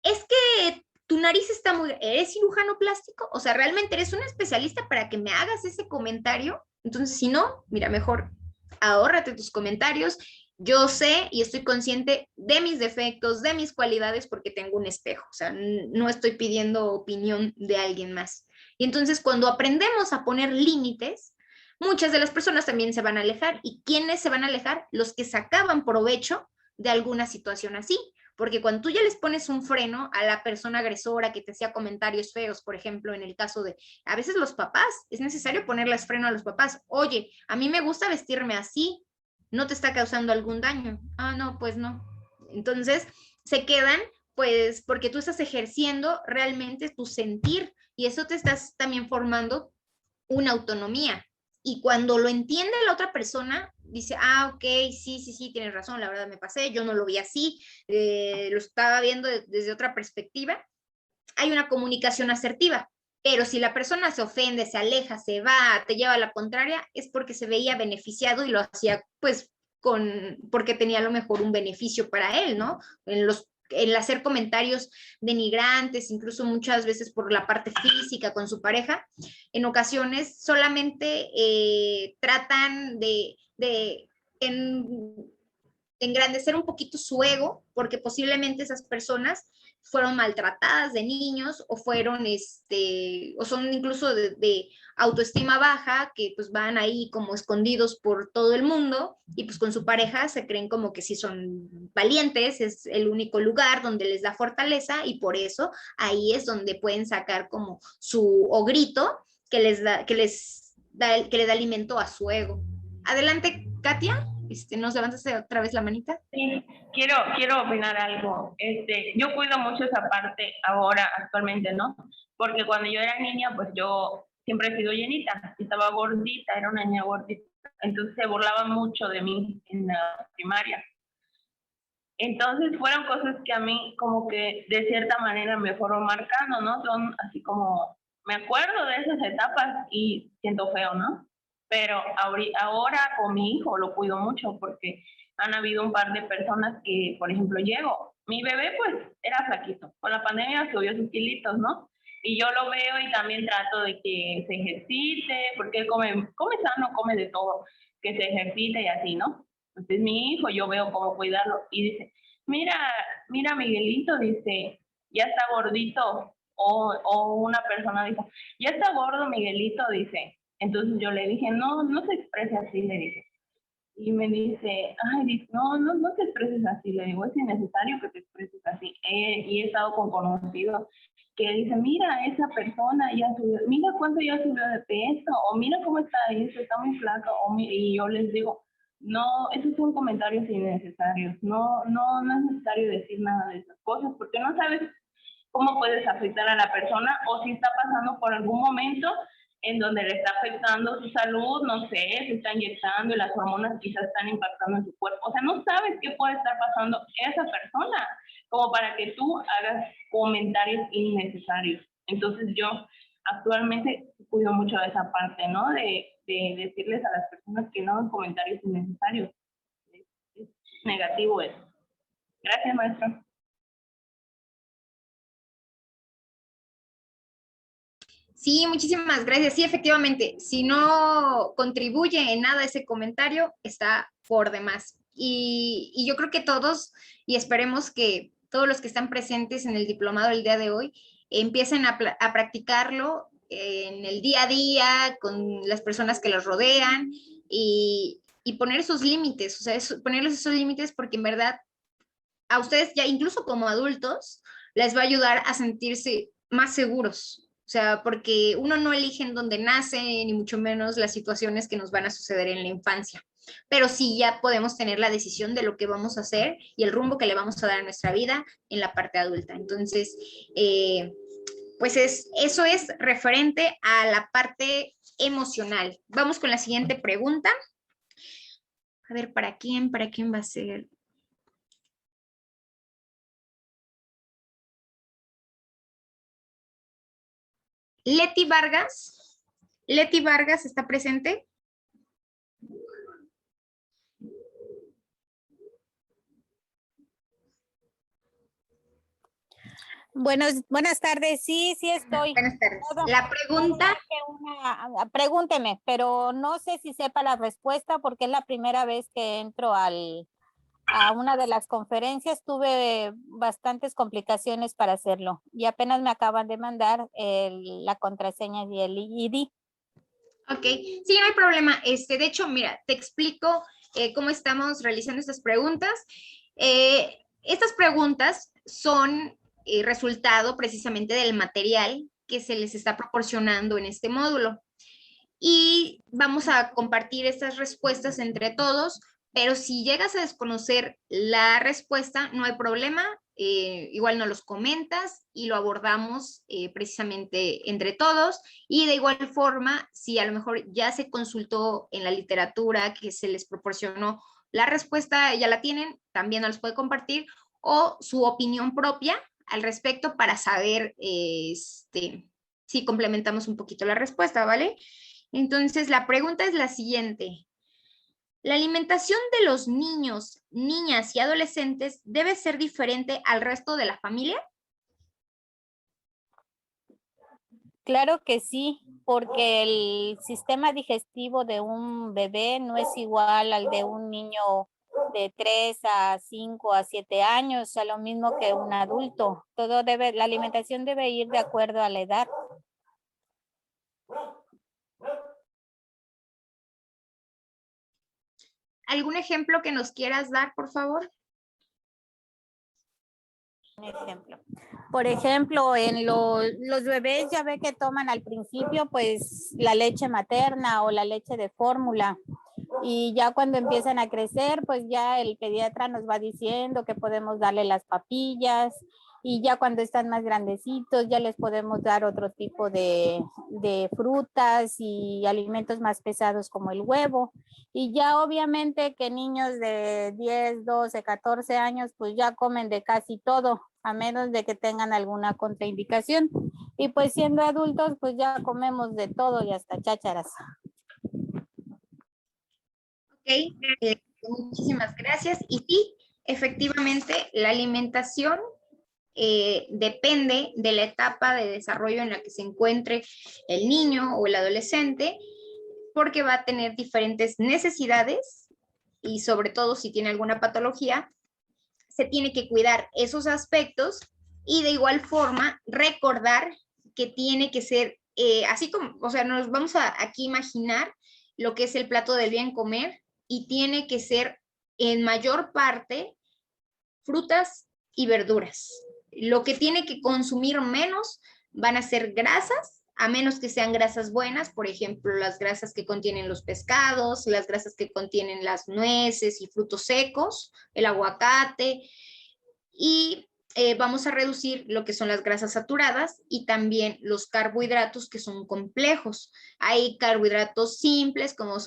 es que tu nariz está muy, ¿eres cirujano plástico? O sea, ¿realmente eres un especialista para que me hagas ese comentario? Entonces, si no, mira, mejor ahórrate tus comentarios. Yo sé y estoy consciente de mis defectos, de mis cualidades, porque tengo un espejo. O sea, no estoy pidiendo opinión de alguien más. Y entonces, cuando aprendemos a poner límites, muchas de las personas también se van a alejar. ¿Y quiénes se van a alejar? Los que sacaban provecho de alguna situación así. Porque cuando tú ya les pones un freno a la persona agresora que te hacía comentarios feos, por ejemplo, en el caso de, a veces los papás, es necesario ponerles freno a los papás. Oye, a mí me gusta vestirme así, ¿no te está causando algún daño? Ah, no, pues no. Entonces, se quedan, pues, porque tú estás ejerciendo realmente tu sentir y eso te estás también formando una autonomía. Y cuando lo entiende la otra persona, dice, ah, ok, sí, tienes razón, la verdad me pasé, yo no lo vi así, lo estaba viendo desde otra perspectiva. Hay una comunicación asertiva, pero si la persona se ofende, se aleja, se va, te lleva a la contraria, es porque se veía beneficiado y lo hacía, pues, porque tenía a lo mejor un beneficio para él, ¿no? El hacer comentarios denigrantes, incluso muchas veces por la parte física con su pareja, en ocasiones solamente tratan de engrandecer un poquito su ego, porque posiblemente esas personas fueron maltratadas de niños o fueron, o son incluso de autoestima baja, que pues van ahí como escondidos por todo el mundo y pues con su pareja se creen como que sí son valientes, es el único lugar donde les da fortaleza y por eso ahí es donde pueden sacar como su ogrito que le da alimento a su ego. Adelante, Katia. ¿Nos levantas otra vez la manita? Sí, quiero opinar algo. Yo cuido mucho esa parte ahora, actualmente, ¿no? Porque cuando yo era niña, pues yo siempre he sido llenita, estaba gordita, era una niña gordita. Entonces se burlaban mucho de mí en la primaria. Entonces fueron cosas que a mí como que de cierta manera me fueron marcando, ¿no? Son así como, me acuerdo de esas etapas y siento feo, ¿no? Pero ahora con mi hijo lo cuido mucho porque han habido un par de personas que, por ejemplo, mi bebé pues era flaquito, con la pandemia subió sus kilitos, ¿no? Y yo lo veo y también trato de que se ejercite, porque él come sano, come de todo, que se ejercite y así, ¿no? Entonces mi hijo, yo veo cómo cuidarlo y dice, mira Miguelito, dice, ya está gordito, o una persona dijo, ya está gordo Miguelito, dice. Entonces yo le dije, no se exprese así, le dije. Y me dice, ay, no te expreses así, le digo, es innecesario que te expreses así. Y he estado con conocidos que dicen, mira, esa persona ya subió, mira cuánto ya subió de peso, o mira cómo está muy flaco, y yo les digo, no, esos son comentarios innecesarios, no es necesario decir nada de esas cosas, porque no sabes cómo puedes afectar a la persona o si está pasando por algún momento en donde le está afectando su salud, no sé, se está inyectando y las hormonas quizás están impactando en su cuerpo. O sea, no sabes qué puede estar pasando esa persona como para que tú hagas comentarios innecesarios. Entonces yo actualmente cuido mucho de esa parte, ¿no? De decirles a las personas que no hagan comentarios innecesarios. Es negativo eso. Gracias, maestra. Sí, muchísimas gracias. Sí, efectivamente, si no contribuye en nada ese comentario, está por demás. Y yo creo que todos, y esperemos que todos los que están presentes en el diplomado el día de hoy, empiecen a practicarlo en el día a día, con las personas que los rodean, y poner esos límites, o sea, ponerles esos límites porque en verdad a ustedes ya incluso como adultos les va a ayudar a sentirse más seguros. O sea, porque uno no elige en dónde nace, ni mucho menos las situaciones que nos van a suceder en la infancia. Pero sí ya podemos tener la decisión de lo que vamos a hacer y el rumbo que le vamos a dar a nuestra vida en la parte adulta. Entonces, pues eso es referente a la parte emocional. Vamos con la siguiente pregunta. A ver, ¿para quién va a ser? Leti Vargas. Leti Vargas, ¿está presente? Buenas tardes, sí estoy. Buenas tardes. La pregunta. Pregúnteme, pero no sé si sepa la respuesta porque es la primera vez que entro a una de las conferencias. Tuve bastantes complicaciones para hacerlo y apenas me acaban de mandar la contraseña y el ID. Ok, sí, no hay problema. De hecho, mira, te explico cómo estamos realizando estas preguntas. Estas preguntas son resultado precisamente del material que se les está proporcionando en este módulo. Y vamos a compartir estas respuestas entre todos, pero si llegas a desconocer la respuesta, no hay problema. Igual nos los comentas y lo abordamos precisamente entre todos. Y de igual forma, si a lo mejor ya se consultó en la literatura que se les proporcionó la respuesta, ya la tienen, también nos los puede compartir, o su opinión propia al respecto para saber si complementamos un poquito la respuesta, ¿vale? Entonces, la pregunta es la siguiente. ¿La alimentación de los niños, niñas y adolescentes debe ser diferente al resto de la familia? Claro que sí, porque el sistema digestivo de un bebé no es igual al de un niño de 3 a 5 a 7 años, a lo mismo que un adulto. La alimentación debe ir de acuerdo a la edad. ¿Algún ejemplo que nos quieras dar, por favor? Un ejemplo. Por ejemplo, en los bebés ya ve que toman al principio pues la leche materna o la leche de fórmula. Y ya cuando empiezan a crecer, pues ya el pediatra nos va diciendo que podemos darle las papillas, y ya cuando están más grandecitos ya les podemos dar otro tipo de frutas y alimentos más pesados como el huevo. Y ya obviamente que niños de 10, 12, 14 años pues ya comen de casi todo, a menos de que tengan alguna contraindicación. Y pues siendo adultos pues ya comemos de todo y hasta chácharas. Ok, muchísimas gracias. Y sí, efectivamente, la alimentación depende de la etapa de desarrollo en la que se encuentre el niño o el adolescente, porque va a tener diferentes necesidades y sobre todo si tiene alguna patología, se tiene que cuidar esos aspectos y de igual forma recordar que tiene que ser, así como, o sea, nos vamos a aquí imaginar lo que es el plato del bien comer, y tiene que ser en mayor parte frutas y verduras. Lo que tiene que consumir menos van a ser grasas, a menos que sean grasas buenas, por ejemplo, las grasas que contienen los pescados, las grasas que contienen las nueces y frutos secos, el aguacate, y vamos a reducir lo que son las grasas saturadas y también los carbohidratos que son complejos. Hay carbohidratos simples como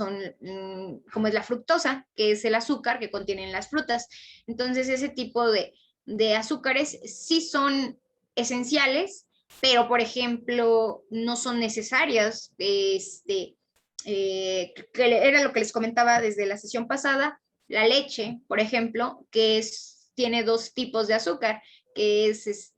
como es la fructosa, que es el azúcar que contienen las frutas. Entonces ese tipo de azúcares sí son esenciales, pero por ejemplo no son necesarias. Que era lo que les comentaba desde la sesión pasada, la leche, por ejemplo, que tiene dos tipos de azúcar, que es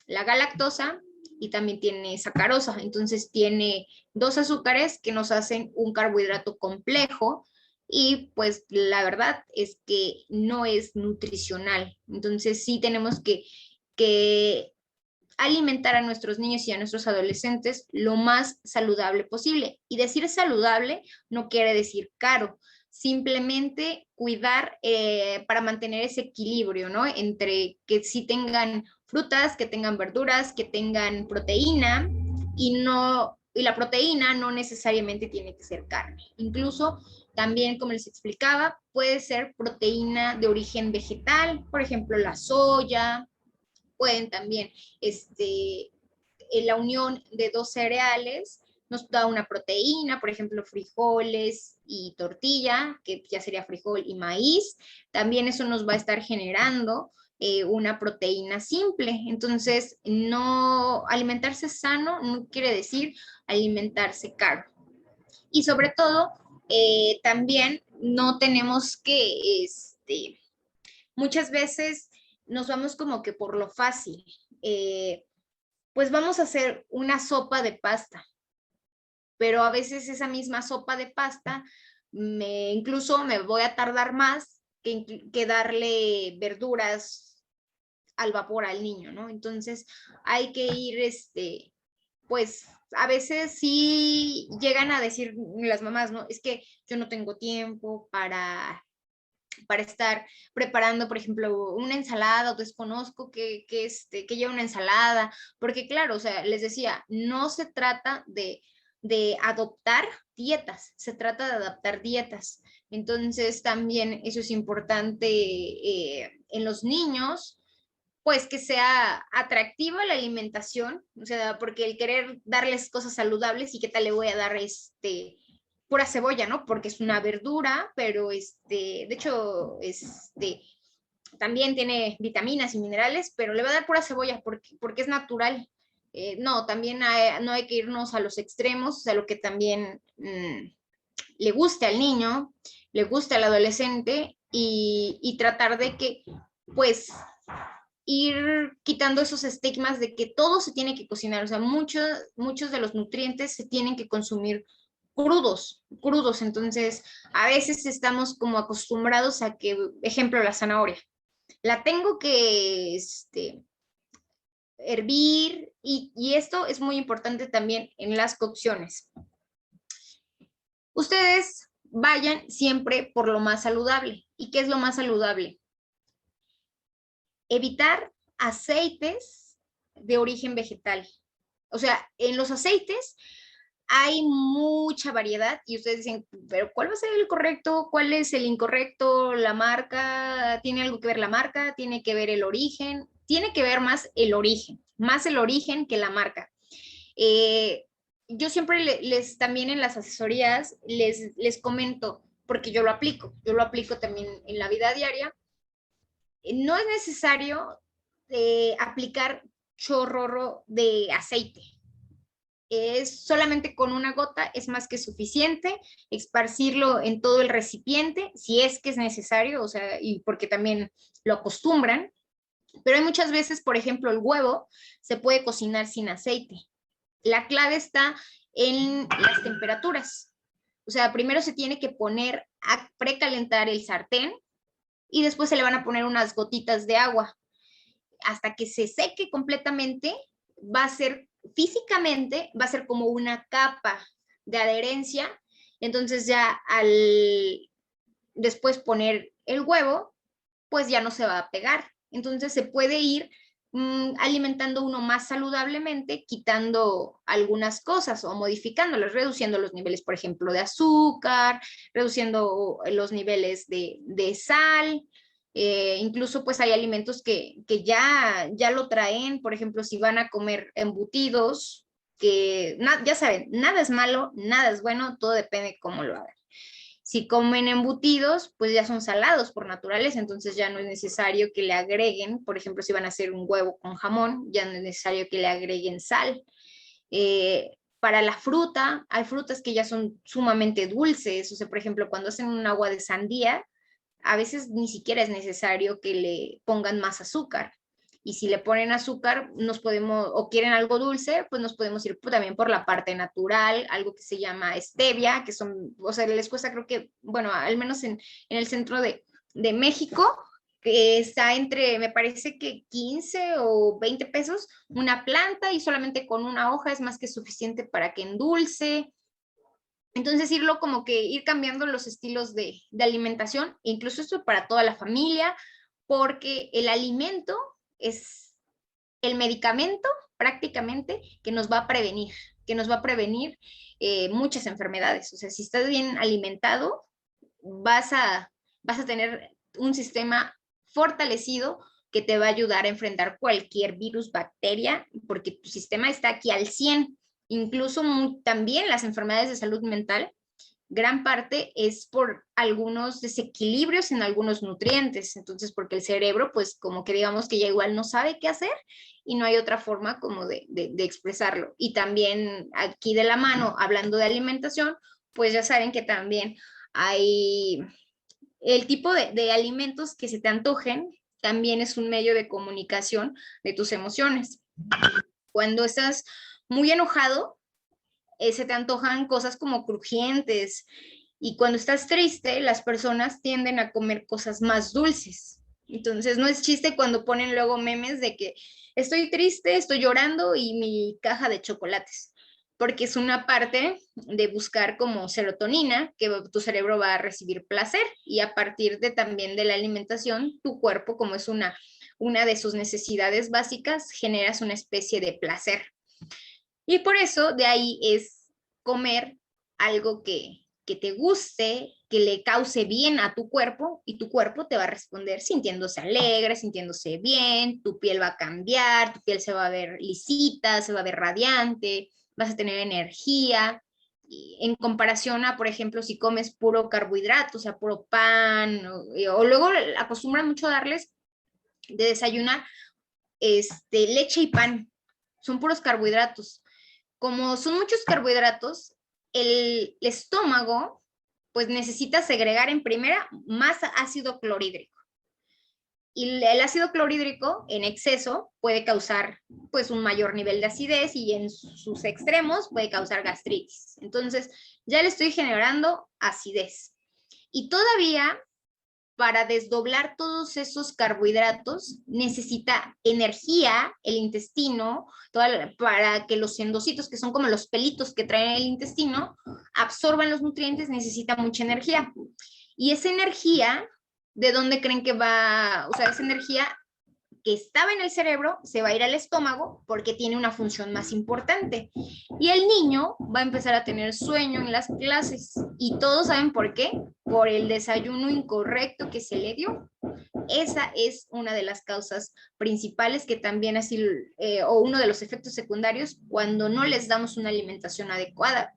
la galactosa y también tiene sacarosa. Entonces tiene dos azúcares que nos hacen un carbohidrato complejo, y pues la verdad es que no es nutricional. Entonces sí tenemos que alimentar a nuestros niños y a nuestros adolescentes lo más saludable posible. Y decir saludable no quiere decir caro, simplemente cuidar para mantener ese equilibrio, ¿no? Entre que sí tengan frutas, que tengan verduras, que tengan proteína, y la proteína no necesariamente tiene que ser carne. Incluso también, como les explicaba, puede ser proteína de origen vegetal, por ejemplo, la soya. Pueden también, la unión de dos cereales nos da una proteína, por ejemplo, frijoles y tortilla, que ya sería frijol y maíz. También eso nos va a estar generando una proteína simple. Entonces, no alimentarse sano no quiere decir alimentarse caro. Y sobre todo, también no tenemos que, muchas veces nos vamos como que por lo fácil. Pues vamos a hacer una sopa de pasta, pero a veces esa misma sopa de pasta incluso me voy a tardar más que darle verduras al vapor al niño, ¿no? Entonces hay que ir, pues a veces sí llegan a decir las mamás, ¿no? Es que yo no tengo tiempo para estar preparando, por ejemplo, una ensalada, o desconozco que lleva una ensalada, porque claro, o sea, les decía, no se trata de adoptar dietas, se trata de adaptar dietas. Entonces también eso es importante en los niños, pues que sea atractiva la alimentación, o sea, porque el querer darles cosas saludables, y qué tal le voy a dar pura cebolla, ¿no? Porque es una verdura, pero de hecho, también tiene vitaminas y minerales, pero le va a dar pura cebolla porque es natural. No, también no hay que irnos a los extremos, o sea, lo que también le guste al niño, le guste al adolescente, y tratar de que, pues, ir quitando esos estigmas de que todo se tiene que cocinar, o sea, muchos de los nutrientes se tienen que consumir crudos, entonces a veces estamos como acostumbrados a que, ejemplo, la zanahoria, la tengo que hervir, y esto es muy importante también en las cocciones. Ustedes vayan siempre por lo más saludable. ¿Y qué es lo más saludable? Evitar aceites de origen vegetal. O sea, en los aceites hay mucha variedad, y ustedes dicen, pero ¿cuál va a ser el correcto? ¿Cuál es el incorrecto? ¿La marca? ¿Tiene algo que ver la marca? ¿Tiene que ver el origen? Tiene que ver más el origen que la marca. Yo siempre también en las asesorías les comento, porque yo lo aplico también en la vida diaria. No es necesario aplicar chorro de aceite. Es solamente con una gota, es más que suficiente, esparcirlo en todo el recipiente, si es que es necesario, o sea, y porque también lo acostumbran. Pero hay muchas veces, por ejemplo, el huevo se puede cocinar sin aceite. La clave está en las temperaturas. O sea, primero se tiene que poner a precalentar el sartén, y después se le van a poner unas gotitas de agua. Hasta que se seque completamente, físicamente va a ser como una capa de adherencia. Entonces ya después poner el huevo, pues ya no se va a pegar. Entonces se puede ir alimentando uno más saludablemente, quitando algunas cosas o modificándolas, reduciendo los niveles, por ejemplo, de azúcar, reduciendo los niveles de sal. Incluso pues hay alimentos que ya lo traen, por ejemplo, si van a comer embutidos, que ya saben, nada es malo, nada es bueno, todo depende de cómo lo hagan. Si comen embutidos, pues ya son salados por naturaleza, entonces ya no es necesario que le agreguen, por ejemplo, si van a hacer un huevo con jamón, ya no es necesario que le agreguen sal. Para la fruta, hay frutas que ya son sumamente dulces, o sea, por ejemplo, cuando hacen un agua de sandía, a veces ni siquiera es necesario que le pongan más azúcar. Y si le ponen azúcar, o quieren algo dulce, pues nos podemos ir también por la parte natural, algo que se llama stevia, que son, o sea, les cuesta, creo que, bueno, al menos en el centro de México, que está entre, me parece que 15 o 20 pesos una planta, y solamente con una hoja es más que suficiente para que endulce. Entonces ir cambiando los estilos de alimentación, incluso esto para toda la familia, porque el alimento es el medicamento prácticamente que nos va a prevenir, muchas enfermedades. O sea, si estás bien alimentado, vas a tener un sistema fortalecido que te va a ayudar a enfrentar cualquier virus, bacteria, porque tu sistema está aquí al 100. Incluso también las enfermedades de salud mental, gran parte es por algunos desequilibrios en algunos nutrientes. Entonces, porque el cerebro, pues como que digamos que ya igual no sabe qué hacer y no hay otra forma como de expresarlo. Y también aquí de la mano, hablando de alimentación, pues ya saben que también hay el tipo de alimentos que se te antojen, también es un medio de comunicación de tus emociones. Cuando estás muy enojado, se te antojan cosas como crujientes, y cuando estás triste, las personas tienden a comer cosas más dulces. Entonces, no es chiste cuando ponen luego memes de que estoy triste, estoy llorando y mi caja de chocolates, porque es una parte de buscar como serotonina, que tu cerebro va a recibir placer, y a partir de también de la alimentación, tu cuerpo, como es una de sus necesidades básicas, generas una especie de placer. Y por eso de ahí es comer algo que te guste, que le cause bien a tu cuerpo, y tu cuerpo te va a responder sintiéndose alegre, sintiéndose bien, tu piel va a cambiar, tu piel se va a ver lisita, se va a ver radiante, vas a tener energía, en comparación a, por ejemplo, si comes puro carbohidrato, o sea, puro pan, o luego acostumbran mucho a darles de desayunar leche y pan, son puros carbohidratos. Como son muchos carbohidratos, el estómago pues necesita segregar en primera más ácido clorhídrico. Y el ácido clorhídrico en exceso puede causar pues un mayor nivel de acidez, y en sus extremos puede causar gastritis. Entonces ya le estoy generando acidez. Y todavía, para desdoblar todos esos carbohidratos, necesita energía el intestino, para que los endocitos, que son como los pelitos que trae el intestino, absorban los nutrientes, necesita mucha energía. Y esa energía, ¿de dónde creen que va? O sea, esa energía que estaba en el cerebro se va a ir al estómago porque tiene una función más importante. Y el niño va a empezar a tener sueño en las clases. ¿Y todos saben por qué? Por el desayuno incorrecto que se le dio. Esa es una de las causas principales, que también así, o uno de los efectos secundarios cuando no les damos una alimentación adecuada.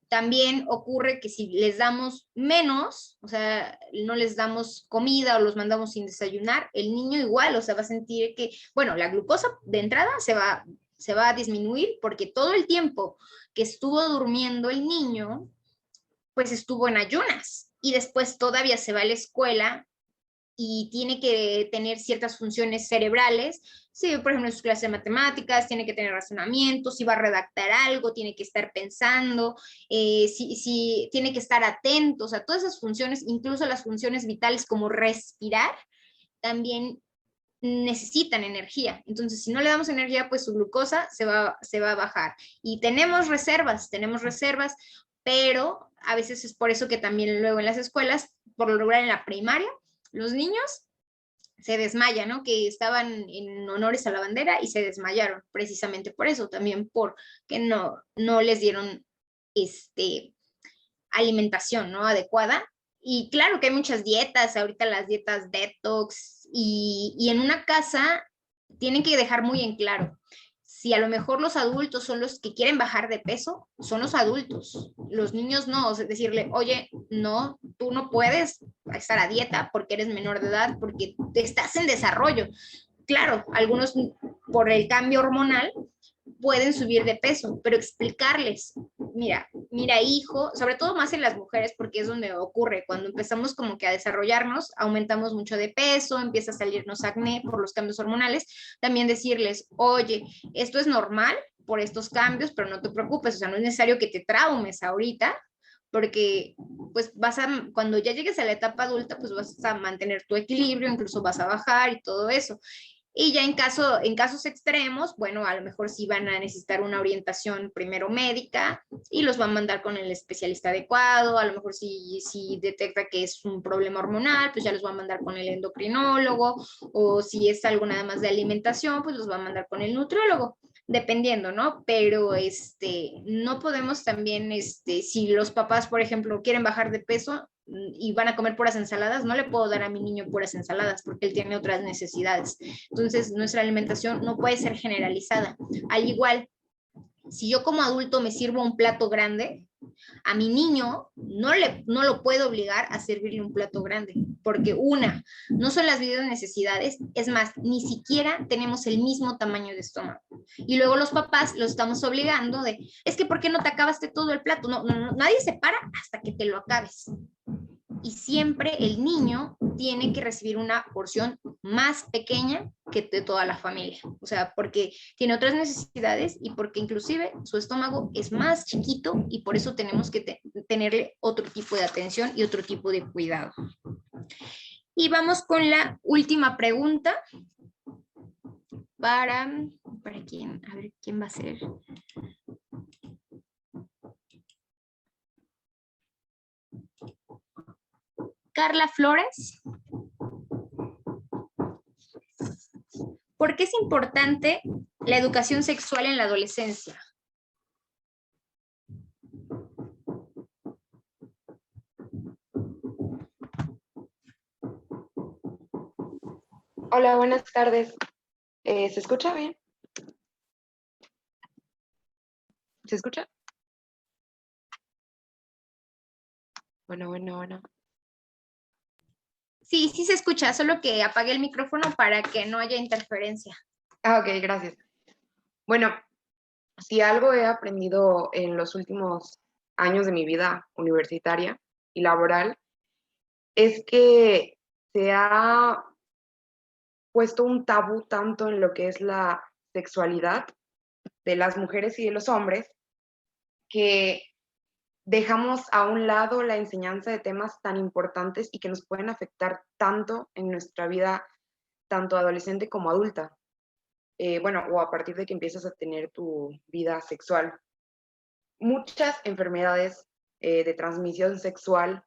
También ocurre que si les damos menos, o sea, no les damos comida o los mandamos sin desayunar, el niño igual, o sea, va a sentir que, bueno, la glucosa de entrada se va a disminuir, porque todo el tiempo que estuvo durmiendo el niño, pues estuvo en ayunas, y después todavía se va a la escuela y tiene que tener ciertas funciones cerebrales. Sí, por ejemplo, en sus clases de matemáticas tiene que tener razonamiento, si va a redactar algo, tiene que estar pensando, si tiene que estar atento, o sea, todas esas funciones, incluso las funciones vitales como respirar, también necesitan energía. Entonces, si no le damos energía, pues su glucosa se va a bajar. Y tenemos reservas, pero a veces es por eso que también luego en las escuelas, por lo regular en la primaria, los niños se desmayan, ¿no? Que estaban en honores a la bandera y se desmayaron, precisamente por eso, también porque no les dieron alimentación, ¿no? Adecuada. Y claro que hay muchas dietas, ahorita las dietas detox, y en una casa tienen que dejar muy en claro, si a lo mejor los adultos son los que quieren bajar de peso, son los adultos, los niños no, o sea, decirle, oye, no, tú no puedes estar a dieta porque eres menor de edad, porque estás en desarrollo. Claro, algunos por el cambio hormonal pueden subir de peso, pero explicarles, mira hijo, sobre todo más en las mujeres, porque es donde ocurre, cuando empezamos como que a desarrollarnos, aumentamos mucho de peso, empieza a salirnos acné por los cambios hormonales, también decirles, oye, esto es normal por estos cambios, pero no te preocupes, o sea, no es necesario que te traumes ahorita, porque pues cuando ya llegues a la etapa adulta, pues vas a mantener tu equilibrio, incluso vas a bajar y todo eso. Y ya en casos extremos, bueno, a lo mejor sí van a necesitar una orientación primero médica y los va a mandar con el especialista adecuado. A lo mejor si detecta que es un problema hormonal, pues ya los va a mandar con el endocrinólogo, o si es algo nada más de alimentación, pues los va a mandar con el nutriólogo, dependiendo, ¿no? Pero no podemos también, si los papás, por ejemplo, quieren bajar de peso y van a comer puras ensaladas, no le puedo dar a mi niño puras ensaladas porque él tiene otras necesidades. Entonces, nuestra alimentación no puede ser generalizada. Al igual, si yo como adulto me sirvo un plato grande, a mi niño no lo puedo obligar a servirle un plato grande, porque no son las mismas necesidades, es más, ni siquiera tenemos el mismo tamaño de estómago. Y luego los papás los estamos obligando es que ¿por qué no te acabaste todo el plato? No, nadie se para hasta que te lo acabes. Y siempre el niño tiene que recibir una porción más pequeña que de toda la familia. O sea, porque tiene otras necesidades y porque inclusive su estómago es más chiquito y por eso tenemos que tenerle otro tipo de atención y otro tipo de cuidado. Y vamos con la última pregunta. ¿Para quién? A ver, ¿quién va a ser? Carla Flores. ¿Por qué es importante la educación sexual en la adolescencia? Hola, buenas tardes. ¿Se escucha bien? ¿Se escucha? Bueno. Sí, sí se escucha, solo que apagué el micrófono para que no haya interferencia. Ah, ok, gracias. Bueno, si algo he aprendido en los últimos años de mi vida universitaria y laboral, es que se ha puesto un tabú tanto en lo que es la sexualidad de las mujeres y de los hombres, que dejamos a un lado la enseñanza de temas tan importantes y que nos pueden afectar tanto en nuestra vida, tanto adolescente como adulta. O a partir de que empiezas a tener tu vida sexual. Muchas enfermedades de transmisión sexual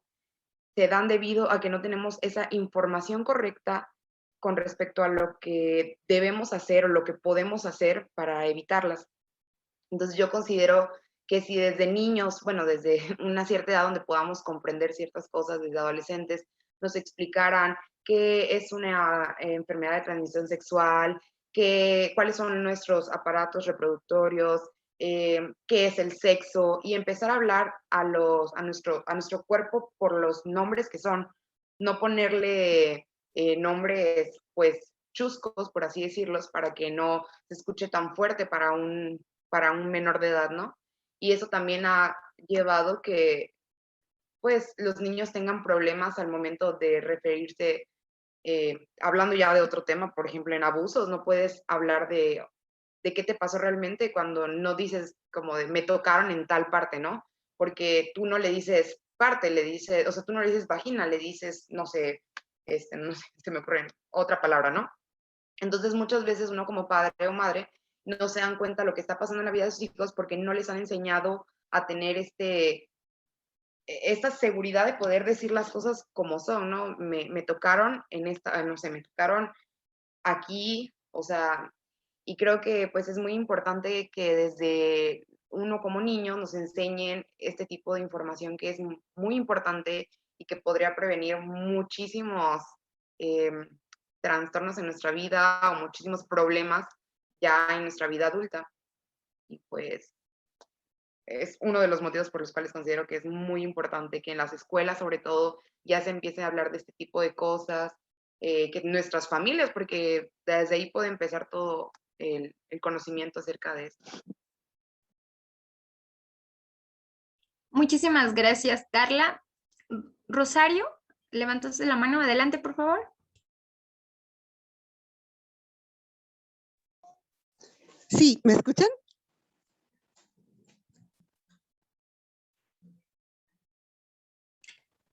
se dan debido a que no tenemos esa información correcta con respecto a lo que debemos hacer o lo que podemos hacer para evitarlas. Entonces yo considero que si desde niños, desde una cierta edad donde podamos comprender ciertas cosas, desde adolescentes, nos explicaran qué es una enfermedad de transmisión sexual, cuáles son nuestros aparatos reproductorios, qué es el sexo, y empezar a hablar a nuestro cuerpo por los nombres que son, no ponerle nombres pues chuscos, por así decirlos, para que no se escuche tan fuerte para un menor de edad, ¿no? Y eso también ha llevado que pues los niños tengan problemas al momento de referirse, hablando ya de otro tema, por ejemplo, en abusos, no puedes hablar de qué te pasó realmente cuando no dices como de me tocaron en tal parte, ¿no? Porque tú no le dices parte, tú no le dices vagina, le dices, no sé, se me ocurre otra palabra, ¿no? Entonces muchas veces uno como padre o madre no se dan cuenta de lo que está pasando en la vida de sus hijos porque no les han enseñado a tener esta seguridad de poder decir las cosas como son, ¿no? Me tocaron me tocaron aquí, o sea, y creo que pues es muy importante que desde uno como niño nos enseñen este tipo de información que es muy importante y que podría prevenir muchísimos trastornos en nuestra vida o muchísimos problemas ya en nuestra vida adulta. Y pues es uno de los motivos por los cuales considero que es muy importante que en las escuelas, sobre todo, ya se empiece a hablar de este tipo de cosas, que nuestras familias, porque desde ahí puede empezar todo el conocimiento acerca de esto. Muchísimas gracias, Carla. Rosario, levantaste la mano. Adelante, por favor. Sí, ¿me escuchan?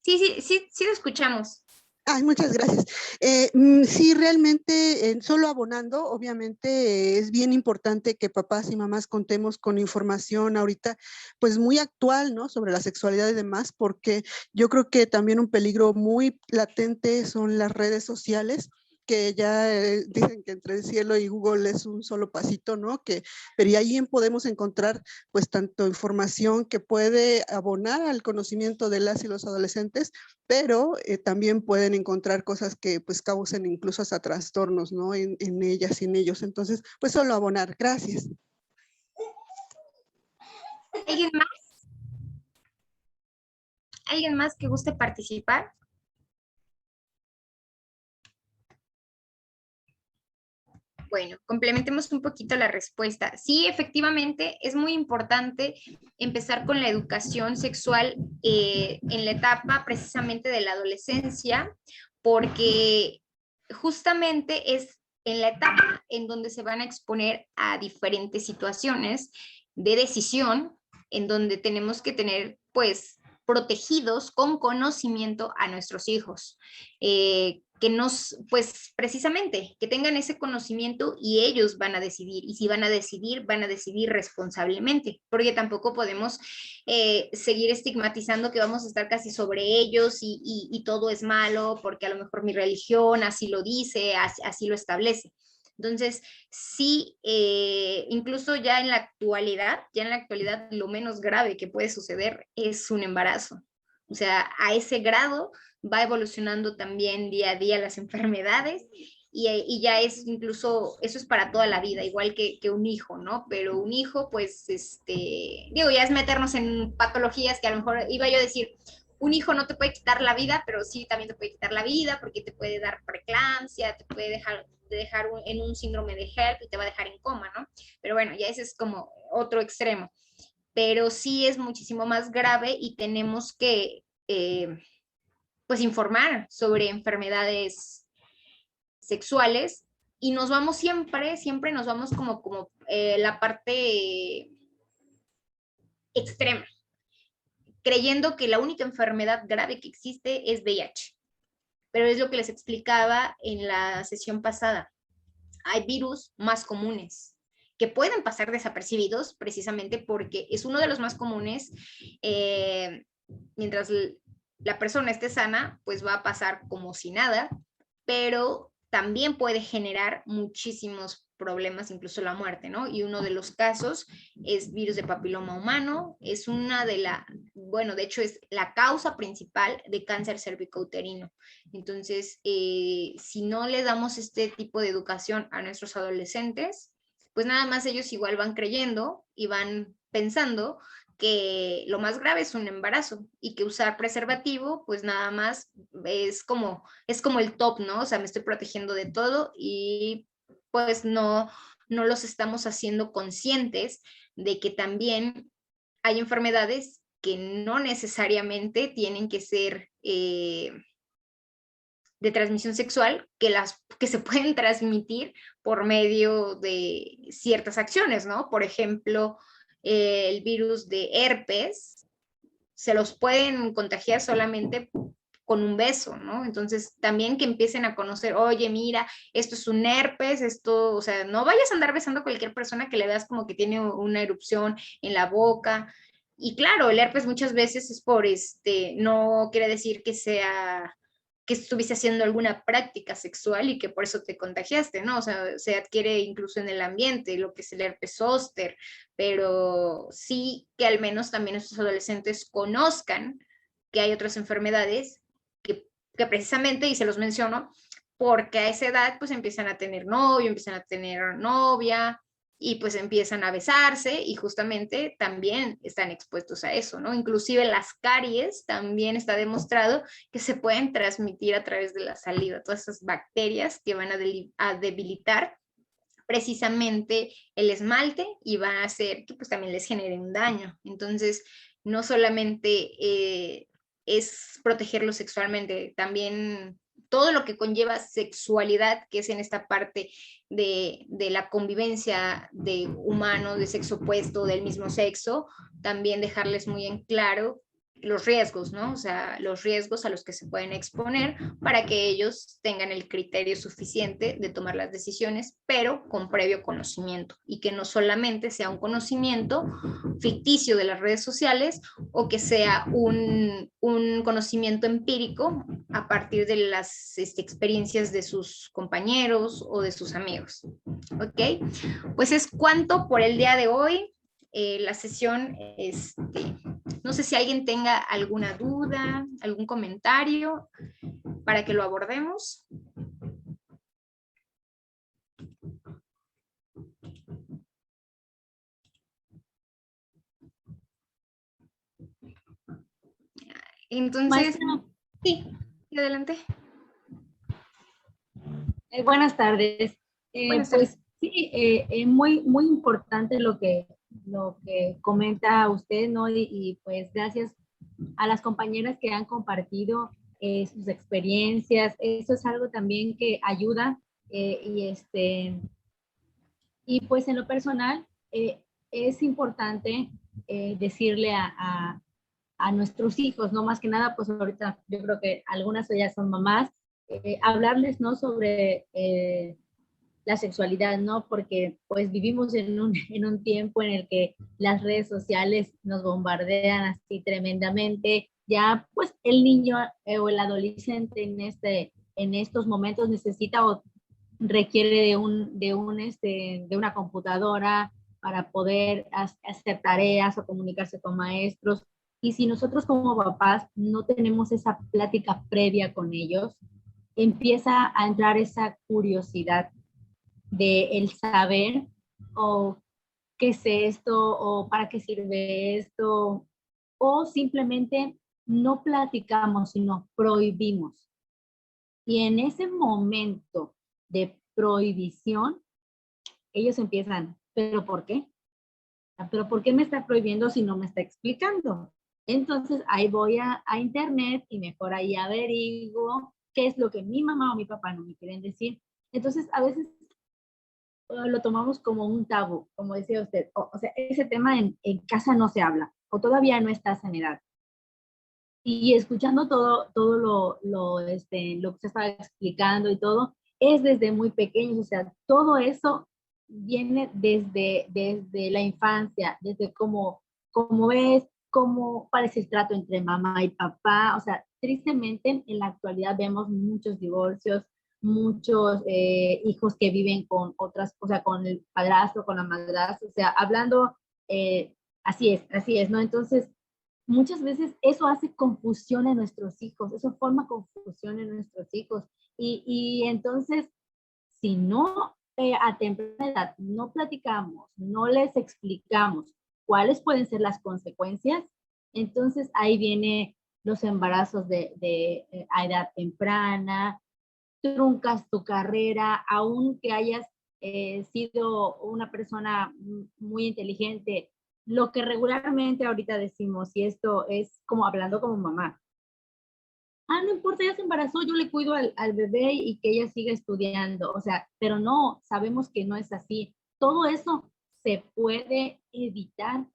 Sí, lo escuchamos. Ay, muchas gracias. Sí, realmente, solo abonando, obviamente es bien importante que papás y mamás contemos con información ahorita, pues muy actual, ¿no? Sobre la sexualidad y demás, porque yo creo que también un peligro muy latente son las redes sociales, que ya dicen que entre el cielo y Google es un solo pasito, ¿no? Pero ahí podemos encontrar pues tanto información que puede abonar al conocimiento de las y los adolescentes, pero también pueden encontrar cosas que pues causen incluso hasta trastornos, ¿no? En ellas y en ellos. Entonces, pues solo abonar. Gracias. ¿Alguien más? ¿Alguien más que guste participar? Bueno, complementemos un poquito la respuesta. Sí, efectivamente, es muy importante empezar con la educación sexual en la etapa precisamente de la adolescencia, porque justamente es en la etapa en donde se van a exponer a diferentes situaciones de decisión, en donde tenemos que tener, pues, protegidos con conocimiento a nuestros hijos. Que nos, pues precisamente, que tengan ese conocimiento y ellos van a decidir. Y si van a decidir responsablemente, porque tampoco podemos seguir estigmatizando que vamos a estar casi sobre ellos y todo es malo, porque a lo mejor mi religión así lo dice, así lo establece. Entonces, sí, incluso ya en la actualidad, lo menos grave que puede suceder es un embarazo. O sea, a ese grado va evolucionando también día a día las enfermedades y ya es incluso, eso es para toda la vida, igual que un hijo, ¿no? Pero un hijo, pues, digo, ya es meternos en patologías que a lo mejor iba yo a decir, un hijo no te puede quitar la vida, pero sí también te puede quitar la vida porque te puede dar preeclampsia, te puede dejar en un síndrome de HELP y te va a dejar en coma, ¿no? Pero bueno, ya ese es como otro extremo. Pero sí es muchísimo más grave y tenemos que, pues, informar sobre enfermedades sexuales y nos vamos siempre nos vamos como la parte extrema, creyendo que la única enfermedad grave que existe es VIH. Pero es lo que les explicaba en la sesión pasada. Hay virus más comunes que pueden pasar desapercibidos precisamente porque es uno de los más comunes. Mientras la persona esté sana, pues va a pasar como si nada, pero también puede generar muchísimos problemas, incluso la muerte, ¿no? Y uno de los casos es virus de papiloma humano, es de hecho es la causa principal de cáncer cervicouterino. Entonces, si no le damos este tipo de educación a nuestros adolescentes, pues nada más ellos igual van creyendo y van pensando que lo más grave es un embarazo y que usar preservativo, pues nada más es como el top, ¿no? O sea, me estoy protegiendo de todo y pues no los estamos haciendo conscientes de que también hay enfermedades que no necesariamente tienen que ser de transmisión sexual, que se pueden transmitir por medio de ciertas acciones, ¿no? Por ejemplo, el virus de herpes se los pueden contagiar solamente con un beso, ¿no? Entonces, también que empiecen a conocer, oye, mira, esto es un herpes, esto, o sea, no vayas a andar besando a cualquier persona que le veas como que tiene una erupción en la boca. Y claro, el herpes muchas veces es por, no quiere decir que estuviste haciendo alguna práctica sexual y que por eso te contagiaste, ¿no? O sea, se adquiere incluso en el ambiente, lo que es el herpes zóster, pero sí que al menos también estos adolescentes conozcan que hay otras enfermedades que precisamente, y se los menciono, porque a esa edad pues empiezan a tener novio, empiezan a tener novia, y pues empiezan a besarse y justamente también están expuestos a eso, ¿no? Inclusive las caries también está demostrado que se pueden transmitir a través de la saliva, todas esas bacterias que van a debilitar precisamente el esmalte y van a hacer que pues también les genere un daño. Entonces, no solamente es protegerlo sexualmente, también todo lo que conlleva sexualidad, que es en esta parte de la convivencia de humanos, de sexo opuesto, del mismo sexo, también dejarles muy en claro los riesgos, ¿no? O sea, los riesgos a los que se pueden exponer para que ellos tengan el criterio suficiente de tomar las decisiones, pero con previo conocimiento y que no solamente sea un conocimiento ficticio de las redes sociales o que sea un conocimiento empírico a partir de las experiencias de sus compañeros o de sus amigos. ¿Ok? Pues es cuanto por el día de hoy. La sesión, no sé si alguien tenga alguna duda, algún comentario para que lo abordemos. Entonces, Maestra. sí, adelante. Buenas tardes. Buenas pues tardes. sí, muy, muy importante lo que comenta usted, ¿no? Y pues gracias a las compañeras que han compartido sus experiencias. Eso es algo también que ayuda y pues en lo personal es importante decirle a nuestros hijos, ¿no? Más que nada, pues ahorita yo creo que algunas ya son mamás, hablarles, ¿no? Sobre la sexualidad, ¿no? Porque pues vivimos en un tiempo en el que las redes sociales nos bombardean así tremendamente. Ya pues el niño o el adolescente en estos momentos necesita o requiere de una computadora para poder hacer tareas o comunicarse con maestros. Y si nosotros como papás no tenemos esa plática previa con ellos, empieza a entrar esa curiosidad de el saber o qué es esto o para qué sirve esto, o simplemente no platicamos, sino prohibimos. Y en ese momento de prohibición, ellos empiezan, ¿pero por qué? ¿Pero por qué me está prohibiendo si no me está explicando? Entonces ahí voy a internet y mejor ahí averiguo qué es lo que mi mamá o mi papá no me quieren decir. Entonces a veces lo tomamos como un tabú, como decía usted. O sea, ese tema en casa no se habla, o todavía no estás en edad. Y escuchando todo lo que se estaba explicando y todo, es desde muy pequeños, o sea, todo eso viene desde la infancia, desde cómo ves, cómo parece el trato entre mamá y papá. O sea, tristemente en la actualidad vemos muchos divorcios, muchos hijos que viven con otras, o sea, con el padrastro, con la madrastra, o sea, hablando, así es, ¿no? Entonces, muchas veces eso hace confusión en nuestros hijos, eso forma confusión en nuestros hijos. Y entonces, si no a temprana edad no platicamos, no les explicamos cuáles pueden ser las consecuencias, entonces ahí viene los embarazos a edad temprana, truncas tu carrera, aunque hayas sido una persona muy inteligente. Lo que regularmente ahorita decimos, y esto es como hablando como mamá, no importa, ella se embarazó, yo le cuido al bebé y que ella siga estudiando. O sea, pero no, sabemos que no es así. Todo eso se puede evitar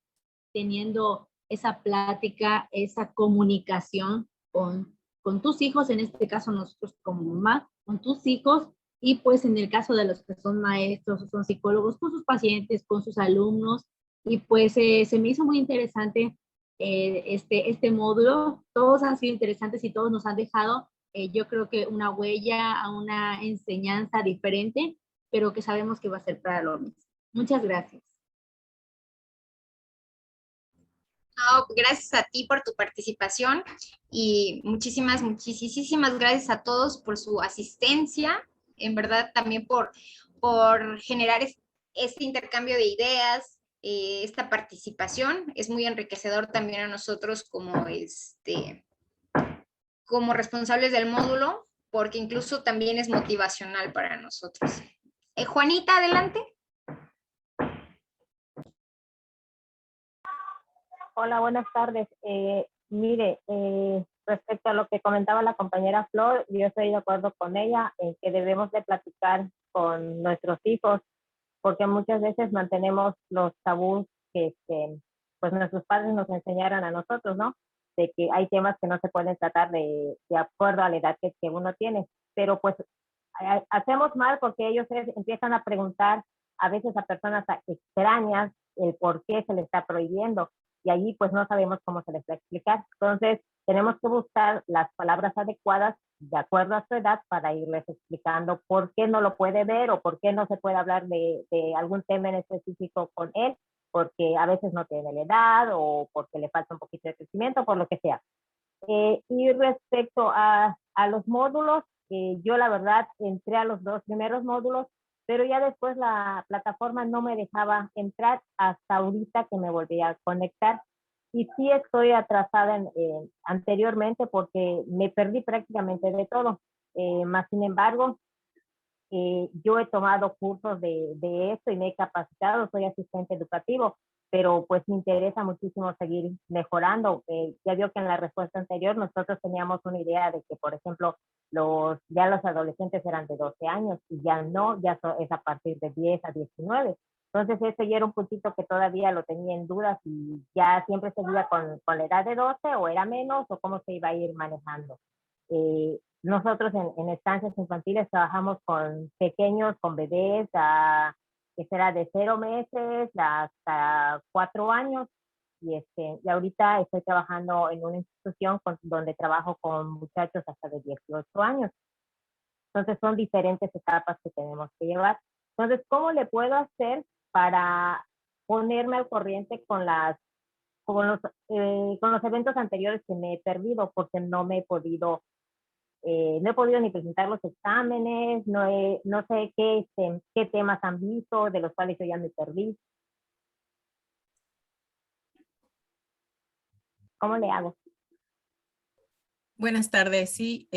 teniendo esa plática, esa comunicación con tus hijos, en este caso nosotros como mamá, con tus hijos, y pues en el caso de los que son maestros o son psicólogos, con sus pacientes, con sus alumnos. Y pues se me hizo muy interesante este módulo. Todos han sido interesantes y todos nos han dejado, yo creo que una huella, una enseñanza diferente, pero que sabemos que va a ser para lo mismo. Muchas gracias. No, gracias a ti por tu participación y muchísimas gracias a todos por su asistencia, en verdad también por generar este intercambio de ideas, esta participación. Es muy enriquecedor también a nosotros como responsables del módulo, porque incluso también es motivacional para nosotros. Juanita, adelante. Hola, buenas tardes. Mire, respecto a lo que comentaba la compañera Flor, yo estoy de acuerdo con ella en que debemos de platicar con nuestros hijos, porque muchas veces mantenemos los tabús que pues nuestros padres nos enseñaron a nosotros, ¿no? de que hay temas que no se pueden tratar de acuerdo a la edad que uno tiene, pero pues hacemos mal porque ellos empiezan a preguntar a veces a personas extrañas el por qué se les está prohibiendo y allí pues no sabemos cómo se les va a explicar. Entonces tenemos que buscar las palabras adecuadas de acuerdo a su edad para irles explicando por qué no lo puede ver o por qué no se puede hablar de algún tema en específico con él, porque a veces no tiene la edad o porque le falta un poquito de crecimiento, por lo que sea. Y respecto a los módulos, yo la verdad entré a los 2 primeros módulos, pero ya después la plataforma no me dejaba entrar hasta ahorita que me volví a conectar. Y sí estoy atrasada anteriormente porque me perdí prácticamente de todo. Más sin embargo, yo he tomado cursos de esto y me he capacitado, soy asistente educativo, pero pues me interesa muchísimo seguir mejorando. Ya vio que en la respuesta anterior nosotros teníamos una idea de que, por ejemplo, ya los adolescentes eran de 12 años y ya no, es a partir de 10 a 19. Entonces eso ya era un puntito que todavía lo tenía en dudas y ya siempre seguía con la edad de 12 o era menos o cómo se iba a ir manejando. Nosotros en estancias infantiles trabajamos con pequeños, con bebés, que será de 0 meses hasta 4 años. Y ahorita estoy trabajando en una institución donde trabajo con muchachos hasta de 18 años. Entonces son diferentes etapas que tenemos que llevar. Entonces, ¿cómo le puedo hacer para ponerme al corriente con los eventos anteriores que me he perdido? Porque no he podido ni presentar los exámenes, no sé qué temas han visto, de los cuales yo ya me perdí. ¿Cómo le hago? Buenas tardes, sí.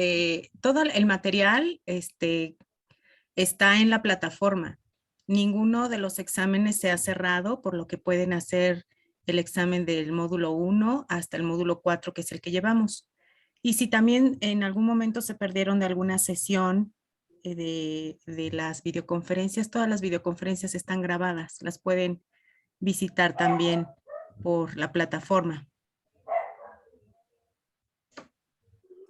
Todo el material está en la plataforma. Ninguno de los exámenes se ha cerrado, por lo que pueden hacer el examen del módulo 1 hasta el módulo 4, que es el que llevamos. Y si también en algún momento se perdieron de alguna sesión de las videoconferencias, todas las videoconferencias están grabadas, las pueden visitar también por la plataforma.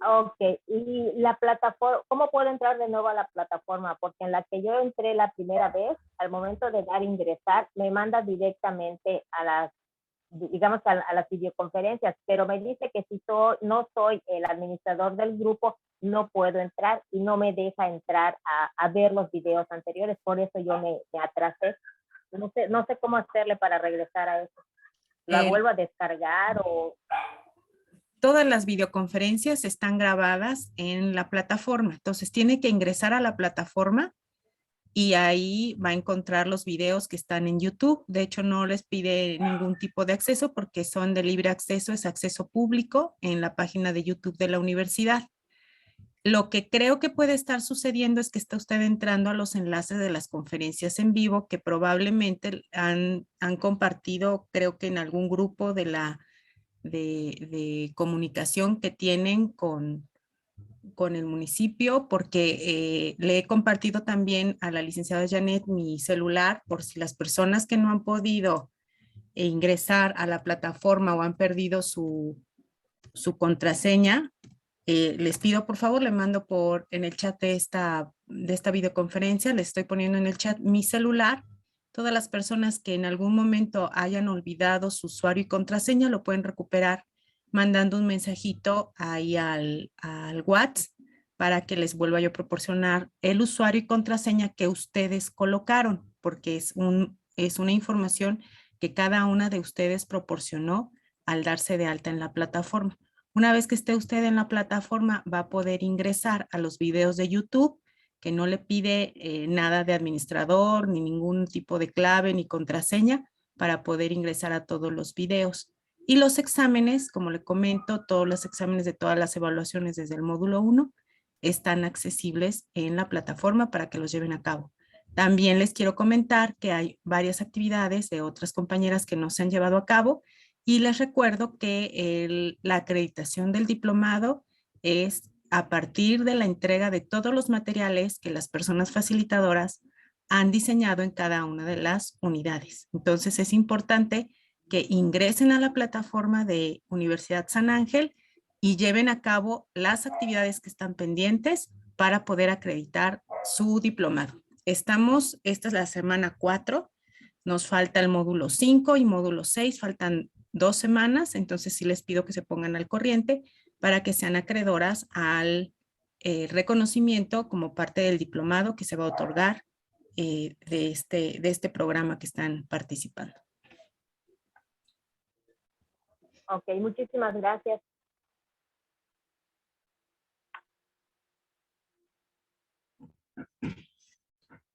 Ok, y la plataforma, ¿cómo puedo entrar de nuevo a la plataforma? Porque en la que yo entré la primera vez, al momento de dar ingresar, me manda directamente a las videoconferencias, pero me dice que si no soy el administrador del grupo, no puedo entrar y no me deja entrar a ver los videos anteriores, por eso yo me atrasé. No sé cómo hacerle para regresar a eso. ¿La vuelvo a descargar o...? Todas las videoconferencias están grabadas en la plataforma, entonces tiene que ingresar a la plataforma y ahí va a encontrar los videos que están en YouTube. De hecho, no les pide ningún tipo de acceso porque son de libre acceso, es acceso público en la página de YouTube de la universidad. Lo que creo que puede estar sucediendo es que está usted entrando a los enlaces de las conferencias en vivo que probablemente han compartido, creo que en algún grupo de comunicación que tienen con el municipio, porque le he compartido también a la licenciada Janet mi celular por si las personas que no han podido ingresar a la plataforma o han perdido su contraseña, les pido por favor, le mando en el chat de esta videoconferencia, les estoy poniendo en el chat mi celular. Todas las personas que en algún momento hayan olvidado su usuario y contraseña lo pueden recuperar mandando un mensajito ahí al WhatsApp para que les vuelva yo a proporcionar el usuario y contraseña que ustedes colocaron, porque es una información que cada una de ustedes proporcionó al darse de alta en la plataforma. Una vez que esté usted en la plataforma, va a poder ingresar a los videos de YouTube, que no le pide nada de administrador, ni ningún tipo de clave, ni contraseña, para poder ingresar a todos los videos. Y los exámenes, como le comento, todos los exámenes de todas las evaluaciones desde el módulo 1 están accesibles en la plataforma para que los lleven a cabo. También les quiero comentar que hay varias actividades de otras compañeras que no se han llevado a cabo y les recuerdo que la acreditación del diplomado es a partir de la entrega de todos los materiales que las personas facilitadoras han diseñado en cada una de las unidades. Entonces es importante que ingresen a la plataforma de Universidad San Ángel y lleven a cabo las actividades que están pendientes para poder acreditar su diplomado. Esta es la semana 4, nos falta el módulo 5 y módulo 6, faltan 2 semanas, entonces sí les pido que se pongan al corriente para que sean acreedoras al reconocimiento como parte del diplomado que se va a otorgar de este programa que están participando. Ok, muchísimas gracias.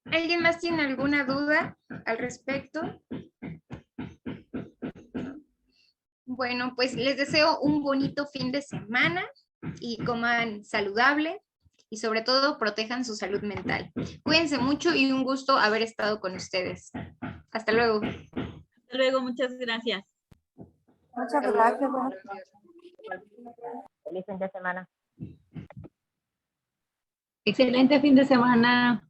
¿Alguien más tiene alguna duda al respecto? Bueno, pues les deseo un bonito fin de semana y coman saludable y sobre todo protejan su salud mental. Cuídense mucho y un gusto haber estado con ustedes. Hasta luego. Hasta luego, muchas gracias. Muchas gracias. Feliz fin de semana. Excelente fin de semana.